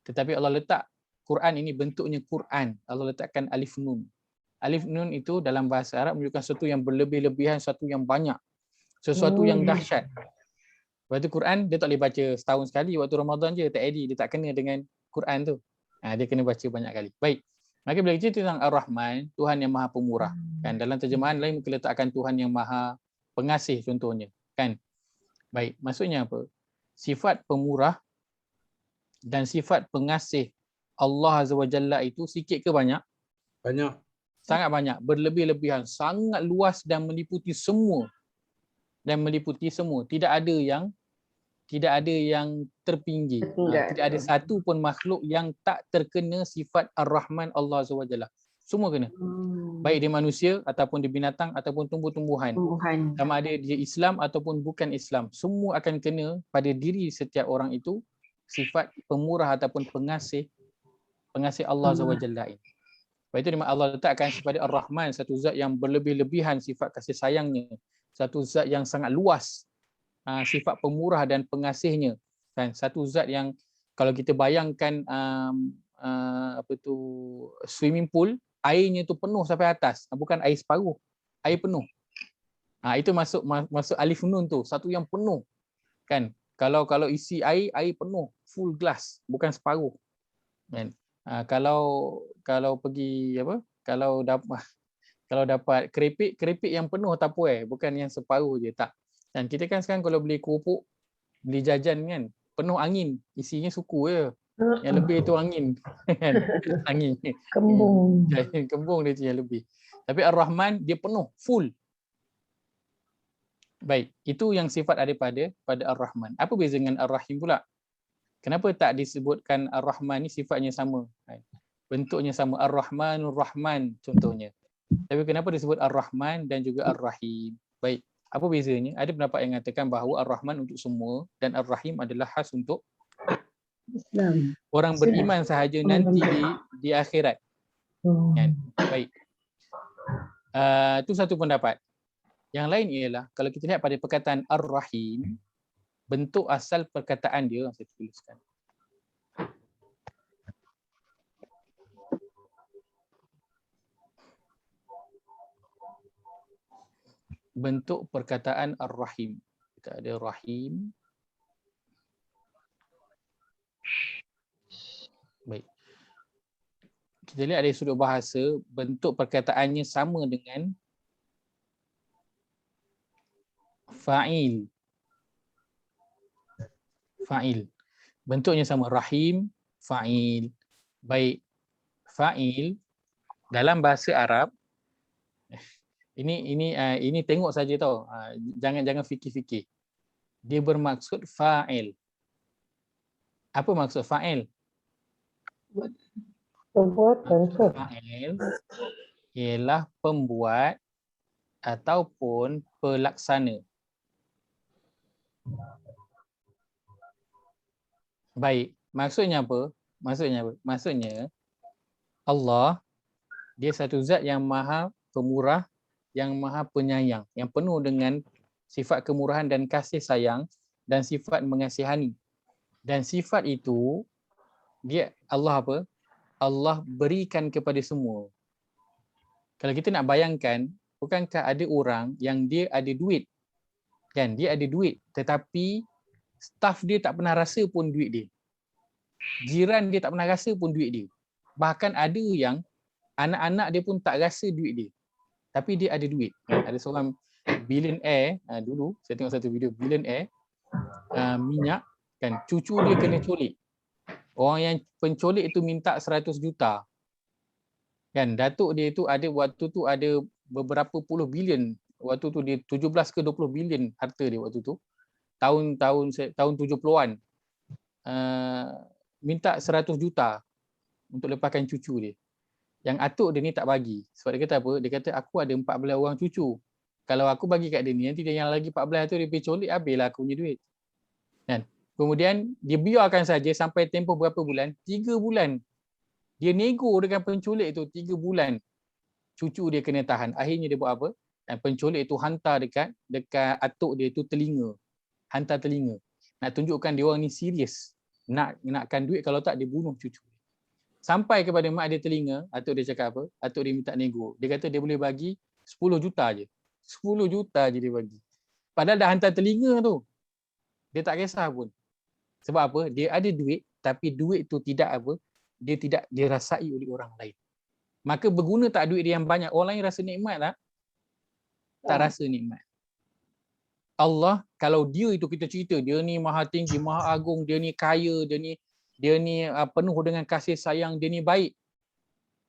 Tetapi Allah letak Quran ini bentuknya Quran. Allah letakkan alif nun. Alif nun itu dalam bahasa Arab menunjukkan sesuatu yang berlebih-lebihan, sesuatu yang banyak. Sesuatu yang dahsyat. Lepas tu Quran, dia tak boleh baca setahun sekali waktu Ramadan je, tak edit, dia tak kena dengan Quran tu. Dia kena baca banyak kali. Baik. Maka bila kita tentang Ar-Rahman, Tuhan yang Maha Pemurah. Kan dalam terjemahan lain mungkin letakkan Tuhan yang Maha Pengasih contohnya, kan? Baik, maksudnya apa? Sifat pemurah dan sifat pengasih Allah Azza wa Jalla itu sikit ke banyak? Banyak. Sangat banyak, berlebih-lebihan, sangat luas dan meliputi semua. Tidak ada yang terpinggir. Tidak ada satu pun makhluk yang tak terkena sifat Ar-Rahman Allah Azza wa Jalla. Semua kena. Baik dia manusia ataupun dia binatang ataupun tumbuh-tumbuhan. Sama ada dia Islam ataupun bukan Islam. Semua akan kena pada diri setiap orang itu sifat pemurah ataupun pengasih Allah Azza wa Jalla ini. Sebab itu Allah letakkan sifat Ar-Rahman, satu zat yang berlebih-lebihan sifat kasih sayangnya. Satu zat yang sangat luas sifat pemurah dan pengasihnya. Kan? Satu zat yang kalau kita bayangkan swimming pool, airnya tu penuh sampai atas. Bukan air separuh, air penuh. Itu masuk alif nun tu, satu yang penuh. Kan? Kalau isi air penuh, full glass, bukan separuh. Kan? Kalau pergi kalau dapat keripik yang penuh tak apa bukan yang separuh je, tak. Dan kita kan sekarang kalau beli kerupuk, beli jajan kan, penuh angin, isinya suku je. Yang lebih itu angin. Angin. Kembung. Kembung dia tu yang lebih. Tapi Ar-Rahman dia penuh, full. Baik, itu yang sifat pada Ar-Rahman. Apa beza dengan Ar-Rahim pula? Kenapa tak disebutkan Ar-Rahman ni sifatnya sama? Bentuknya sama, Ar-Rahmanur Rahman contohnya. Tapi kenapa disebut Ar-Rahman dan juga Ar-Rahim? Baik, apa bezanya? Ada pendapat yang mengatakan bahawa Ar-Rahman untuk semua dan Ar-Rahim adalah khas untuk Islam. Orang beriman sahaja nanti di akhirat. Kan? Baik. Itu satu pendapat. Yang lain ialah kalau kita lihat pada perkataan Ar-Rahim, bentuk asal perkataan dia saya tuliskan. Bentuk perkataan Ar-Rahim. Kita ada Rahim. Baik. Kita lihat dari sudut bahasa, bentuk perkataannya sama dengan Fa'il. Fa'il. Bentuknya sama. Rahim, fa'il. Baik. Fa'il dalam bahasa Arab, ini tengok saja tau. Jangan fikir-fikir. Dia bermaksud fa'il. Apa maksud fa'il? Perbuatan ke? Fa'il ialah pembuat ataupun pelaksana. Baik, maksudnya apa? Maksudnya Allah, dia satu zat yang maha pemurah, yang maha penyayang, yang penuh dengan sifat kemurahan dan kasih sayang dan sifat mengasihani. Dan sifat itu dia Allah apa? Allah berikan kepada semua. Kalau kita nak bayangkan, bukankah ada orang yang dia ada duit? Kan, dia ada duit tetapi staff dia tak pernah rasa pun duit dia. Jiran dia tak pernah rasa pun duit dia. Bahkan ada yang anak-anak dia pun tak rasa duit dia. Tapi dia ada duit. Ada seorang billionaire, dulu saya tengok satu video billionaire minyak, kan, cucu dia kena colik. Orang yang pencolik itu minta 100 juta. Kan, datuk dia itu ada waktu tu ada beberapa puluh bilion. Waktu tu dia 17 ke 20 bilion harta dia waktu tu. Tahun 70-an. Minta 100 juta untuk lepaskan cucu dia. Yang atuk dia ni tak bagi. Sebab dia kata apa? Dia kata aku ada 14 orang cucu. Kalau aku bagi kat dia ni, nanti dia yang lagi 14 tu dia pergi colik, habislah aku punya duit. Kan? Kemudian dia biarkan saja sampai tempoh berapa bulan? 3 bulan. Dia nego dengan penculik itu 3 bulan. Cucu dia kena tahan. Akhirnya dia buat apa? Dan penculik itu hantar dekat atuk dia itu telinga. Hantar telinga. Nak tunjukkan dia orang ni serius. Nakkan duit, kalau tak dia bunuh cucu. Sampai kepada mak dia telinga, atuk dia cakap apa? Atuk dia minta nego. Dia kata dia boleh bagi 10 juta je. 10 juta je dia bagi. Padahal dah hantar telinga tu. Dia tak kisah pun. Sebab apa? Dia ada duit, tapi duit tu tidak apa? Dia tidak dirasai oleh orang lain. Maka berguna tak duit dia yang banyak? Orang lain rasa nikmat tak? Tak rasa nikmat. Allah, kalau dia itu kita cerita, dia ni maha tinggi, maha agung, dia ni kaya, dia ni penuh dengan kasih sayang, dia ni baik.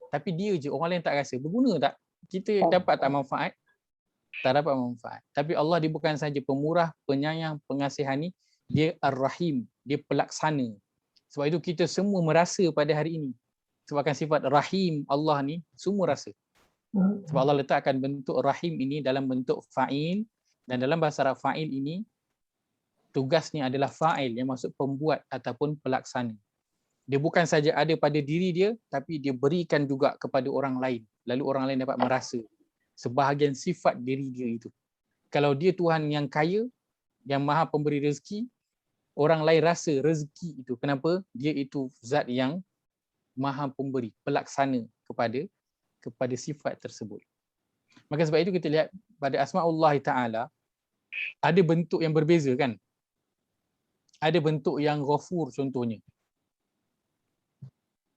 Tapi dia je, orang lain tak rasa. Berguna tak? Kita dapat tak manfaat? Tak dapat manfaat. Tapi Allah dia bukan sahaja pemurah, penyayang, pengasihani, dia Ar-Rahim, dia pelaksana. Sebab itu kita semua merasa pada hari ini. Sebabkan sifat Rahim Allah ni semua rasa. Sebab Allah letakkan bentuk Rahim ini dalam bentuk fa'il, dan dalam bahasa Arab fa'il ini tugasnya adalah fa'il yang maksud pembuat ataupun pelaksana. Dia bukan saja ada pada diri dia, tapi dia berikan juga kepada orang lain. Lalu orang lain dapat merasa sebahagian sifat diri dia itu. Kalau dia Tuhan yang kaya, yang maha pemberi rezeki, orang lain rasa rezeki itu. Kenapa? Dia itu zat yang maha pemberi, pelaksana kepada sifat tersebut. Maka sebab itu kita lihat pada Asma'ullah Ta'ala ada bentuk yang berbeza kan? Ada bentuk yang Ghafur contohnya.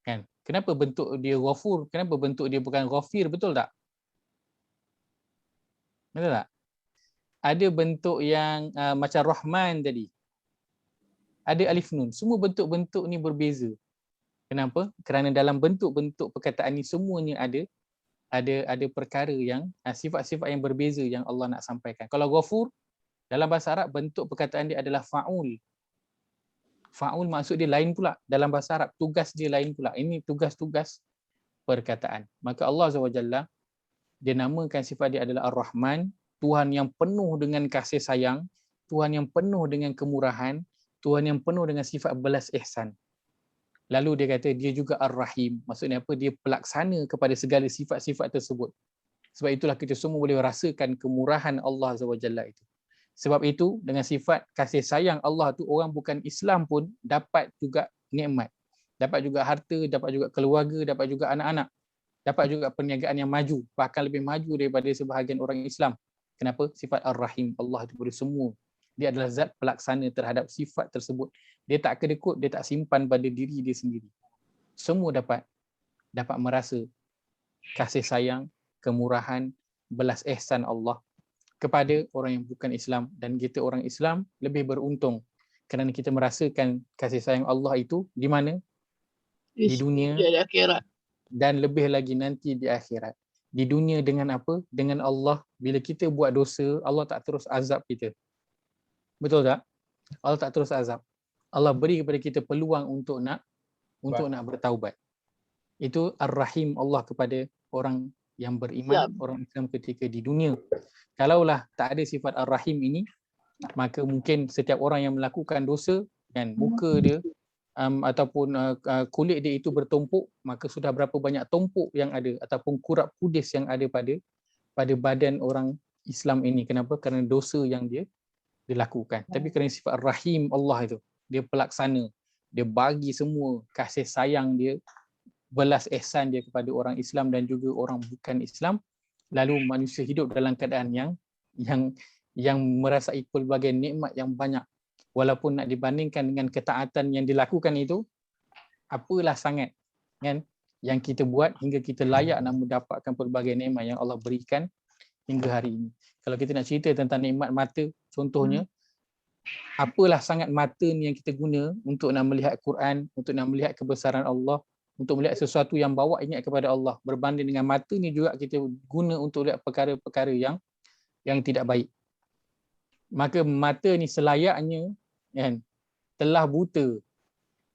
Kan? Kenapa bentuk dia Ghafur? Kenapa bentuk dia bukan Ghafir? Betul tak? Betul tak? Ada bentuk yang macam Rahman tadi. Ada Alif Nun. Semua bentuk-bentuk ni berbeza. Kenapa? Kerana dalam bentuk-bentuk perkataan ni semuanya ada perkara yang sifat-sifat yang berbeza yang Allah nak sampaikan. Kalau Ghafur dalam bahasa Arab bentuk perkataan dia adalah fa'ul. Fa'ul maksud dia lain pula dalam bahasa Arab, tugas dia lain pula. Ini tugas-tugas perkataan. Maka Allah SWT dia namakan sifat dia adalah Ar-Rahman, Tuhan yang penuh dengan kasih sayang, Tuhan yang penuh dengan kemurahan, Tuhan yang penuh dengan sifat belas ihsan. Lalu dia kata dia juga Ar-Rahim. Maksudnya apa? Dia pelaksana kepada segala sifat-sifat tersebut. Sebab itulah kita semua boleh rasakan kemurahan Allah SWT itu. Sebab itu dengan sifat kasih sayang Allah tu, orang bukan Islam pun dapat juga nikmat. Dapat juga harta, dapat juga keluarga, dapat juga anak-anak. Dapat juga perniagaan yang maju. Bahkan lebih maju daripada sebahagian orang Islam. Kenapa? Sifat Ar-Rahim. Allah itu boleh semua. Dia adalah zat pelaksana terhadap sifat tersebut. Dia tak kedekut, dia tak simpan pada diri dia sendiri. Semua dapat merasa kasih sayang, kemurahan, belas ihsan Allah kepada orang yang bukan Islam, dan kita orang Islam lebih beruntung kerana kita merasakan kasih sayang Allah itu di mana? Di dunia di akhirat. dan lebih lagi nanti di akhirat. Di dunia dengan apa? Dengan Allah. Bila kita buat dosa, Allah tak terus azab kita. Betul tak? Allah tak terus azab. Allah beri kepada kita peluang untuk nak bertaubat. Itu Ar-Rahim Allah kepada orang yang beriman, orang Islam ketika di dunia. Kalaulah tak ada sifat Ar-Rahim ini, maka mungkin setiap orang yang melakukan dosa, kan, muka dia ataupun kulit dia itu bertumpuk, maka sudah berapa banyak tumpuk yang ada ataupun kurap kudis yang ada pada badan orang Islam ini. Kenapa? Kerana dosa yang dia lakukan. Tapi kerana sifat Rahim Allah itu, dia pelaksana, dia bagi semua kasih sayang dia, belas ihsan dia kepada orang Islam dan juga orang bukan Islam, lalu manusia hidup dalam keadaan yang merasai pelbagai nikmat yang banyak. Walaupun nak dibandingkan dengan ketaatan yang dilakukan itu, apalah sangat kan yang kita buat hingga kita layak nak mendapatkan pelbagai nikmat yang Allah berikan hingga hari ini. Kalau kita nak cerita tentang nikmat mata, contohnya, apalah sangat mata ni yang kita guna untuk nak melihat Quran, untuk nak melihat kebesaran Allah, untuk melihat sesuatu yang bawa ingat kepada Allah, berbanding dengan mata ni juga kita guna untuk lihat perkara-perkara yang tidak baik. Maka mata ni selayaknya kan telah buta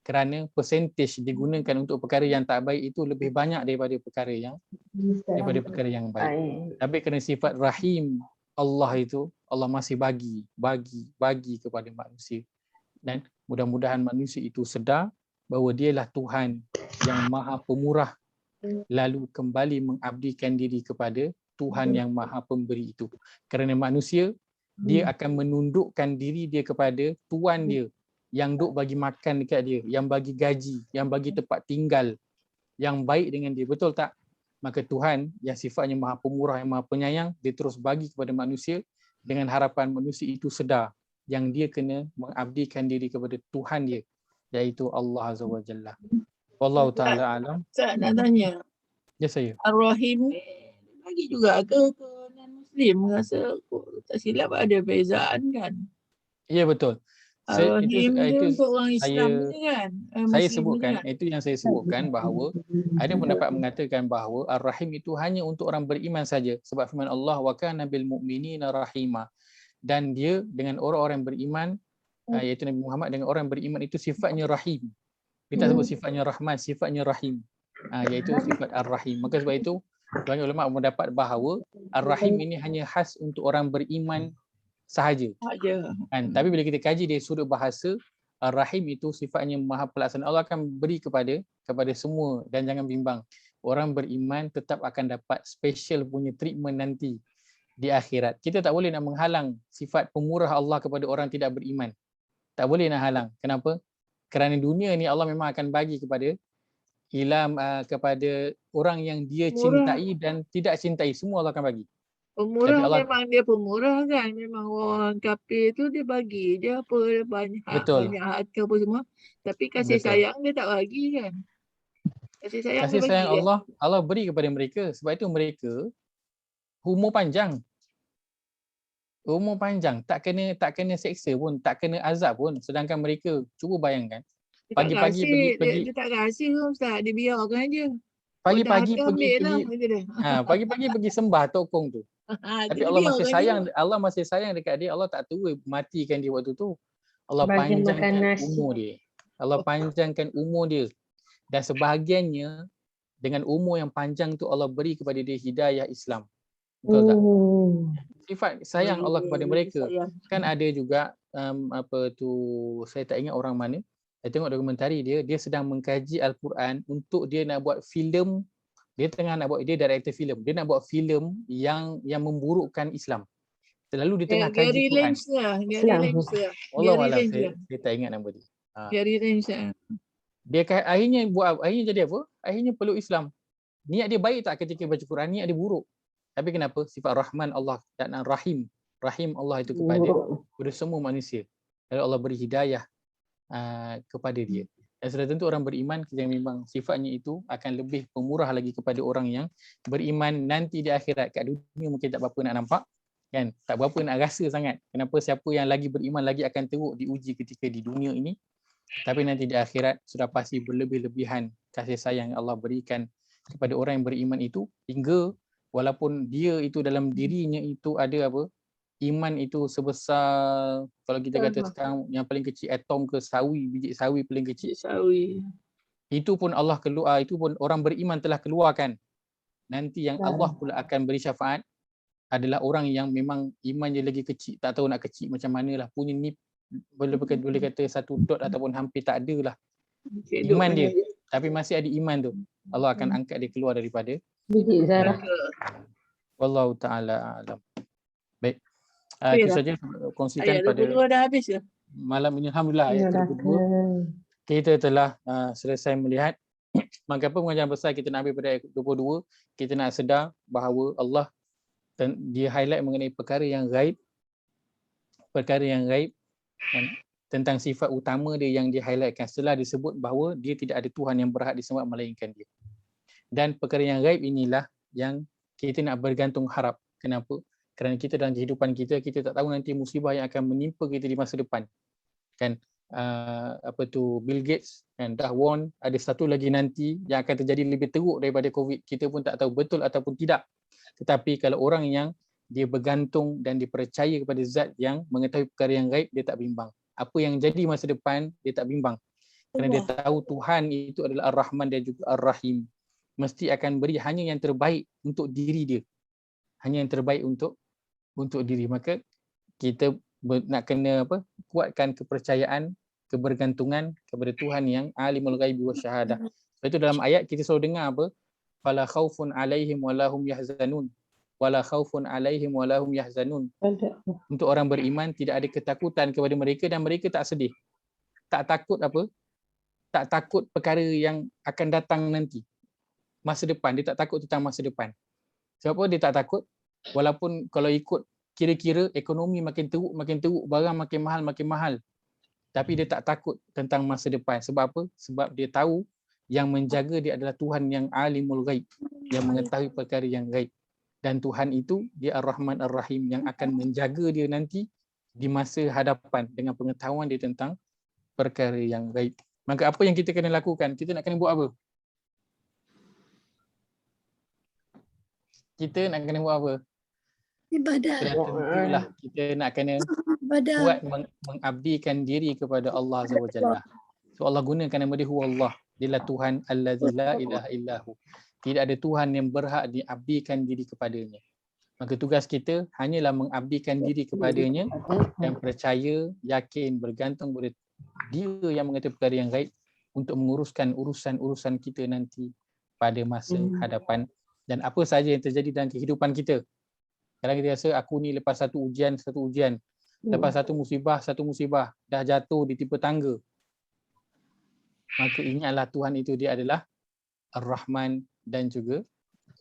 kerana persentage digunakan untuk perkara yang tak baik itu lebih banyak daripada perkara yang baik. Tapi kerana sifat Rahim Allah itu, Allah masih bagi kepada manusia. Dan mudah-mudahan manusia itu sedar bahawa dialah Tuhan yang Maha Pemurah, lalu kembali mengabdikan diri kepada Tuhan yang Maha Pemberi itu. Kerana manusia, dia akan menundukkan diri dia kepada Tuan dia yang duk bagi makan dekat dia, yang bagi gaji, yang bagi tempat tinggal, yang baik dengan dia. Betul tak? Maka Tuhan yang sifatnya Maha Pemurah, yang Maha Penyayang, dia terus bagi kepada manusia dengan harapan manusia itu sedar yang dia kena mengabdikan diri kepada Tuhan dia, iaitu Allah Azza wa Jalla. Wallahu ta'ala alam. Saya nak tanya, Ya saya. Ar-Rahim ni bagi juga ke non-Muslim? Rasa tak silap ada bezaan kan? Ya betul. Ar-Rahim dia Itu untuk orang Islam saya- ni kan? Saya Muslim sebutkan, ni kan? itu yang saya sebutkan bahawa ada pendapat mengatakan bahawa Ar-Rahim itu hanya untuk orang beriman saja, sebab firman Allah wa kana bil mu'minina rahima, dan dia dengan orang-orang beriman, iaitu Nabi Muhammad dengan orang beriman itu sifatnya Rahim. Dia tak sebut sifatnya Rahman, sifatnya Rahim, iaitu sifat Ar-Rahim. Maka sebab itu banyak ulama mendapat bahawa Ar-Rahim ini hanya khas untuk orang beriman sahaja. Kan? Tapi bila kita kaji dari sudut bahasa, Ar-Rahim itu sifatnya Maha Pelaksana. Allah akan beri kepada semua, dan jangan bimbang. Orang beriman tetap akan dapat special punya treatment nanti di akhirat. Kita tak boleh nak menghalang sifat pemurah Allah kepada orang tidak beriman. Tak boleh nak halang. Kenapa? Kerana dunia ni Allah memang akan bagi kepada kepada orang yang dia cintai dan tidak cintai, semua Allah akan bagi. Pemurah Allah, memang dia pemurah kan, memang orang kafir tu dia bagi je apa banyak harta apa semua, tapi kasih sayang dia tak bagi kan. Kasih sayang Allah beri kepada mereka, sebab itu mereka umur panjang, tak kena seksa pun, tak kena azab pun, sedangkan mereka cuba bayangkan pagi-pagi pergi dia tak kasih pun Ustaz, dia biarkan je. Pagi-pagi pergi sembah tokong tu. Tapi Allah masih sayang dekat dia. Allah tak tua matikan dia waktu tu. Allah panjangkan umur dia. Allah panjangkan umur dia. Dan sebahagiannya dengan umur yang panjang tu Allah beri kepada dia hidayah Islam. Betul tak? Sifat sayang Allah kepada mereka. Kan ada juga saya tak ingat orang mana. Saya tengok dokumentari dia sedang mengkaji Al-Quran untuk dia nak buat filem. Dia director filem. Dia nak buat filem yang memburukkan Islam. Lalu dia tengah kaji Quran. Wallahualam, saya tak ingat nama dia. Gary Lynch. Dia akhirnya jadi apa? Akhirnya peluk Islam. Niat dia baik tak ketika baca Quran? Niat dia buruk. Tapi kenapa? Sifat Rahman Allah dan Rahim Allah itu kepada semua manusia. Lalu Allah beri hidayah kepada dia. Dan sudah tentu orang beriman yang memang sifatnya itu akan lebih pemurah lagi kepada orang yang beriman nanti di akhirat. Kat dunia mungkin tak apa-apa nak nampak, Kan? Tak berapa nak rasa sangat. Kenapa siapa yang lagi beriman lagi akan teruk diuji ketika di dunia ini. Tapi nanti di akhirat sudah pasti berlebih-lebihan kasih sayang yang Allah berikan kepada orang yang beriman itu, hingga walaupun dia itu dalam dirinya itu ada apa? Iman itu sebesar, kalau kita kata sekarang yang paling kecil atom ke sawi, biji sawi paling kecil. Sawi. Itu pun Allah keluar, itu pun orang beriman telah keluarkan. Nanti yang Allah pula akan beri syafaat adalah orang yang memang imannya lagi kecil, tak tahu nak kecil macam mana lah, punya ni boleh kata satu dot ataupun hampir tak ada lah iman dia, tapi masih ada iman tu, Allah akan angkat dia keluar daripada Biji Zara. wallahu taala alam. Baik, itu saja kongsikan Ayat pada 22 dah habis ke? malam ini. Alhamdulillah, ayat kedua kita telah selesai melihat. Maka apa pengajaran besar kita nak ambil pada ayat 22, kita nak sedar bahawa Allah dia highlight mengenai perkara yang gaib, dan tentang sifat utama dia yang dia highlightkan setelah disebut bahawa dia tidak ada Tuhan yang berhak disembah melainkan dia. Dan perkara yang gaib inilah yang kita nak bergantung harap. Kenapa? Kerana kita dalam kehidupan kita tak tahu nanti musibah yang akan menimpa kita di masa depan. Kan Bill Gates kan dah warn ada satu lagi nanti yang akan terjadi lebih teruk daripada COVID. Kita pun tak tahu betul ataupun tidak. Tetapi kalau orang yang dia bergantung dan dipercaya kepada zat yang mengetahui perkara yang gaib, dia tak bimbang. Apa yang jadi masa depan, dia tak bimbang. Kerana dia tahu Tuhan itu adalah Ar-Rahman dan juga Ar-Rahim. Mesti akan beri hanya yang terbaik untuk diri dia. Hanya yang terbaik untuk diri. Maka kita nak kena kuatkan kepercayaan, kebergantungan kepada Tuhan yang Alimul Ghaibi wasyahadah. Sebab itu dalam ayat kita selalu dengar fala khaufun alaihim walahum yahzanun. Wala khaufun alaihim walahum yahzanun. Untuk orang beriman tidak ada ketakutan kepada mereka dan mereka tak sedih. Tak takut tak takut perkara yang akan datang nanti. Masa depan, dia tak takut tentang masa depan. Sebab apa dia tak takut? Walaupun kalau ikut kira-kira ekonomi makin teruk, barang makin mahal. Tapi dia tak takut tentang masa depan. Sebab apa? Sebab dia tahu yang menjaga dia adalah Tuhan yang Alimul Ghaib, yang mengetahui perkara yang gaib. Dan Tuhan itu dia Ar-Rahman Ar-Rahim yang akan menjaga dia nanti di masa hadapan dengan pengetahuan dia tentang perkara yang gaib. Maka apa yang kita kena lakukan? Kita nak kena buat apa? Kita nak kena buat apa? Ibadah. Sudah tentulah kita nak kena buat mengabdikan diri kepada Allah Azza wa Jalla. So Allah gunakan nama dia Allah. Dialah Tuhan allazi la ilaha illahu. Tidak ada Tuhan yang berhak diabdikan diri kepadanya. Maka tugas kita hanyalah mengabdikan diri kepadanya dan percaya, yakin, bergantung pada dia yang mengetahui perkara yang gaib untuk menguruskan urusan-urusan kita nanti pada masa hadapan. Dan apa saja yang terjadi dalam kehidupan kita. Kadang kita rasa aku ni lepas satu ujian, lepas satu musibah, dah jatuh di tipe tangga. Maka ingatlah Tuhan itu dia adalah Ar-Rahman dan juga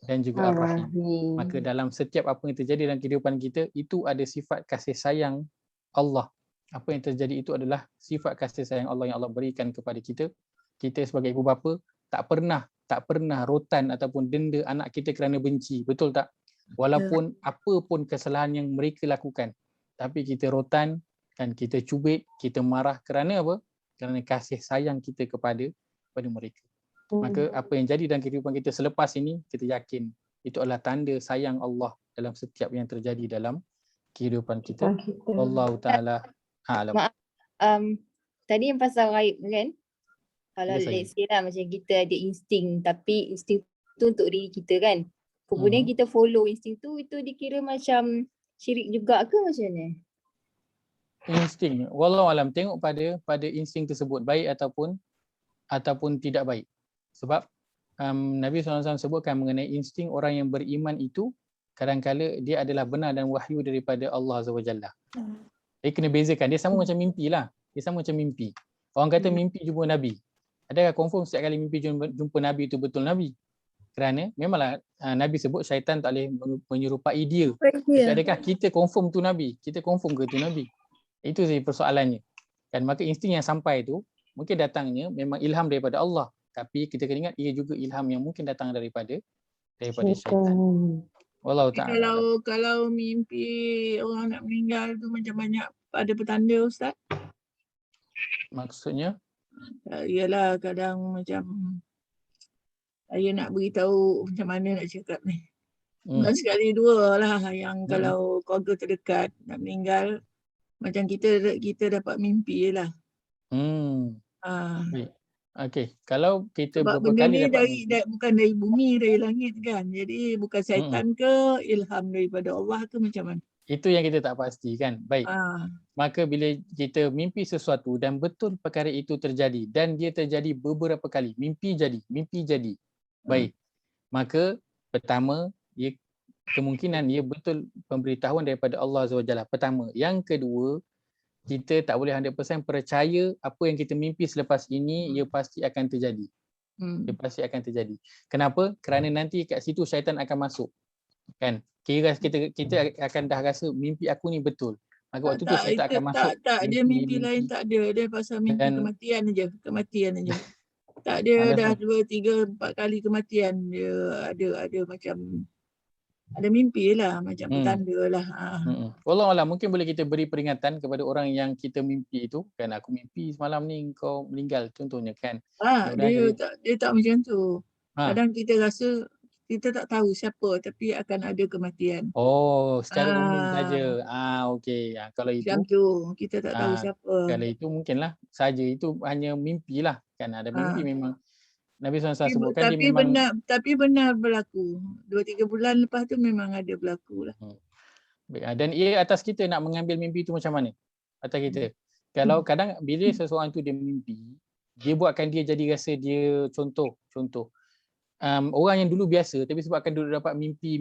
Ar-Rahim. Maka dalam setiap apa yang terjadi dalam kehidupan kita, itu ada sifat kasih sayang Allah. Apa yang terjadi itu adalah sifat kasih sayang Allah yang Allah berikan kepada kita. Kita sebagai ibu bapa tak pernah rotan ataupun denda anak kita kerana benci. Betul tak? Walaupun apa pun kesalahan yang mereka lakukan. Tapi kita rotan dan kita cubit, kita marah kerana apa? Kerana kasih sayang kita kepada mereka. Maka apa yang jadi dalam kehidupan kita selepas ini, kita yakin itu adalah tanda sayang Allah dalam setiap yang terjadi dalam kehidupan kita. Wallahu taala a'lam. Tadi yang pasal gaib kan? Kalau let's say lah macam kita ada insting, tapi insting tu untuk diri kita kan. Kemudian kita follow insting tu, itu dikira macam syirik juga ke macam mana? Insting, wallahu alam, tengok pada insting tersebut baik ataupun tidak baik. Sebab Nabi SAW sebutkan mengenai insting orang yang beriman itu kadang-kala dia adalah benar dan wahyu daripada Allah Azza wa Jalla. Dia kena bezakan, dia sama macam mimpi lah. Dia sama macam mimpi. Orang kata mimpi jumpa Nabi. Adakah confirm setiap kali mimpi jumpa Nabi itu betul Nabi? Kerana memanglah Nabi sebut syaitan tak boleh menyerupai dia. Adakah kita confirm tu Nabi? Kita confirm ke tu Nabi? Itu saja persoalannya. Dan maka insting yang sampai tu mungkin datangnya memang ilham daripada Allah. Tapi kita kena ingat ia juga ilham yang mungkin datang daripada syaitan. Wallahu Tapi ta'ala. kalau mimpi orang nak meninggal tu macam banyak ada petanda Ustaz. Maksudnya? Yalah kadang macam saya nak beritahu macam mana nak cakap ni. Bukan sekali dua lah yang kalau keluarga terdekat nak meninggal macam kita dapat mimpi je lah. Baik. Okey, kalau kita Sebab beberapa benda kali ni dapat mimpi. bukan dari bumi, dari langit kan. Jadi bukan syaitan ke, ilham daripada Allah ke macam mana. Itu yang kita tak pasti kan. Baik. Maka bila kita mimpi sesuatu dan betul perkara itu terjadi dan dia terjadi beberapa kali, mimpi jadi. Baik. Maka pertama, kemungkinan ia betul pemberitahuan daripada Allah SWT. Pertama. Yang kedua, kita tak boleh 100% percaya apa yang kita mimpi selepas ini ia pasti akan terjadi. Ia pasti akan terjadi. Kenapa? Kerana nanti kat situ syaitan akan masuk. Kan? Kira kita akan dah rasa mimpi aku ni betul. Maka waktu tu syaitan akan masuk. Dia mimpi lain tak ada. Dia pasal mimpi kematian aja. Tak ada dah 2, 3, 4 kali kematian. Dia ada macam ada mimpi lah, macam petanda lah. Wallahualam, mungkin boleh kita beri peringatan kepada orang yang kita mimpi itu. Kan aku mimpi semalam ni kau meninggal contohnya kan. Dia tak macam tu. Kadang kita rasa kita tak tahu siapa tapi akan ada kematian. Secara umum saja. Okey. Kalau itu macam tu, kita tak tahu siapa. Kalau itu mungkinlah saja itu hanya mimpi lah. Kan ada mimpi memang Nabi SAW sebutkan tapi benar berlaku. 2-3 bulan lepas tu memang ada berlaku lah. Dan ia atas kita nak mengambil mimpi itu macam mana? Atas kita. Kalau kadang bila seseorang tu dia mimpi, dia buatkan dia jadi rasa dia contoh. Orang yang dulu biasa tapi sebabkan dia dapat mimpi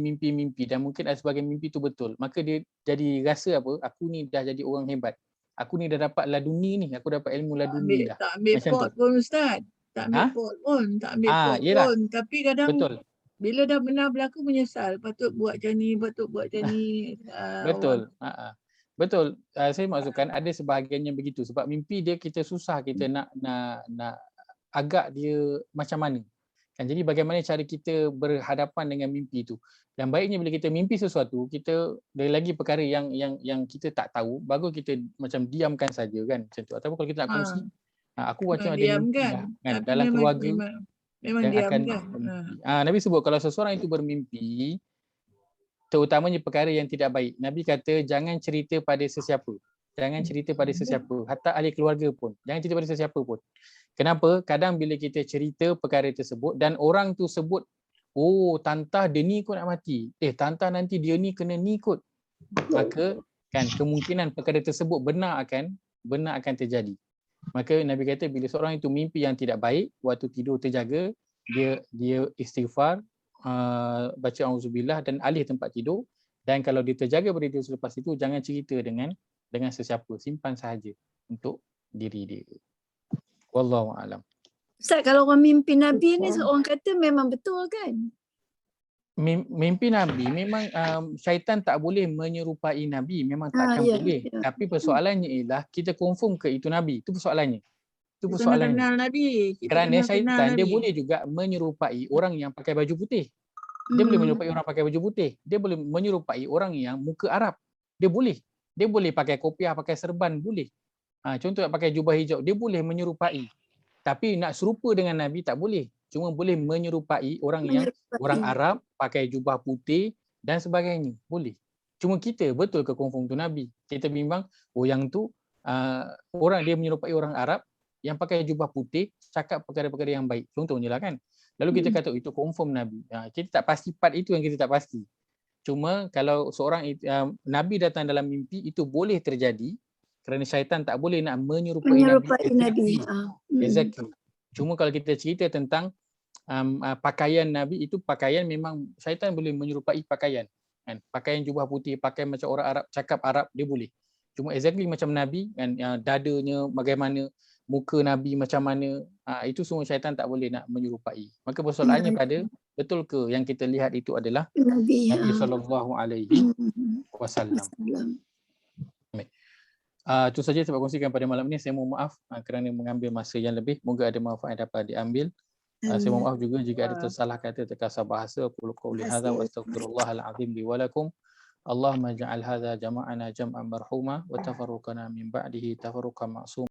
dan mungkin ada sebagian mimpi tu betul. Maka dia jadi rasa apa? Aku ni dah jadi orang hebat. Aku ni dah dapat laduni ni. Aku dapat ilmu laduni dah. Tak ambil pot pun Ustaz. Tak ambil pot pun. Tapi kadang bila dah benar berlaku menyesal. Patut buat macam ni. Betul. Betul. Saya maksudkan ada sebahagian yang begitu. Sebab mimpi dia kita susah kita nak agak dia macam mana. Kan, jadi bagaimana cara kita berhadapan dengan mimpi itu. Dan baiknya bila kita mimpi sesuatu, kita ada lagi perkara yang kita tak tahu, bagus kita macam diamkan saja kan. Macam tu. Ataupun kalau kita nak kongsi, aku macam ada mimpi kan, dalam keluarga memang yang akan Nabi sebut kalau seseorang itu bermimpi, terutamanya perkara yang tidak baik, Nabi kata jangan cerita pada sesiapa. Hatta ahli keluarga pun. Jangan cerita pada sesiapa pun. Kenapa? Kadang bila kita cerita perkara tersebut dan orang tu sebut, tantah dia ni kot nak mati. Tantah nanti dia ni kena ni kot. Maka kan kemungkinan perkara tersebut benar akan terjadi. Maka Nabi kata bila seorang itu mimpi yang tidak baik, waktu tidur terjaga, dia istighfar, baca auzubillah dan alih tempat tidur. Dan kalau dia terjaga pada tidur selepas itu, jangan cerita dengan sesiapa. Simpan sahaja untuk diri dia. Wallahu a'lam. Ustaz, kalau orang mimpi Nabi ni orang kata memang betul kan? Mimpi Nabi memang syaitan tak boleh menyerupai Nabi, memang takkan boleh. Tapi persoalannya ialah kita confirm ke itu Nabi. Itu persoalannya. Kenal Nabi. Kerana syaitan dia boleh juga menyerupai orang yang pakai baju putih. Dia boleh menyerupai orang pakai baju putih. Dia boleh menyerupai orang yang muka Arab. Dia boleh pakai kopiah, pakai serban, boleh. Contoh nak pakai jubah hijau, dia boleh menyerupai. Tapi nak serupa dengan Nabi tak boleh. Cuma boleh menyerupai orang Arab pakai jubah putih dan sebagainya. Boleh. Cuma kita betul ke confirm tu Nabi? Kita bimbang, yang tu orang dia menyerupai orang Arab yang pakai jubah putih, cakap perkara-perkara yang baik. Contohnya lah kan. Lalu kita kata itu confirm Nabi. Kita tak pasti part itu yang kita tak pasti. Cuma kalau seorang Nabi datang dalam mimpi, itu boleh terjadi kerana syaitan tak boleh nak menyerupai Nabi. Exactly. Cuma kalau kita cerita tentang pakaian Nabi, itu pakaian memang syaitan boleh menyerupai pakaian. Kan? Pakaian jubah putih, pakai macam orang Arab, cakap Arab, dia boleh. Cuma exactly macam Nabi, kan, dadanya bagaimana, muka Nabi macam mana, itu semua syaitan tak boleh nak menyerupai. Maka persoalannya pada betul ke yang kita lihat itu adalah Nabi SAW. Itu saja saya kongsikan pada malam ini. Saya mohon maaf kerana mengambil masa yang lebih. Moga ada manfaat yang dapat diambil. Saya mohon maaf juga jika ada tersalah kata terkasar bahasa. Qul qouli hadza wa astaghfirullahal azim li wa lakum. Allahumma ja'al hadza jama'ana jam'an marhuma wa tafarruqana min ba'dihi tafarruqan ma'sum.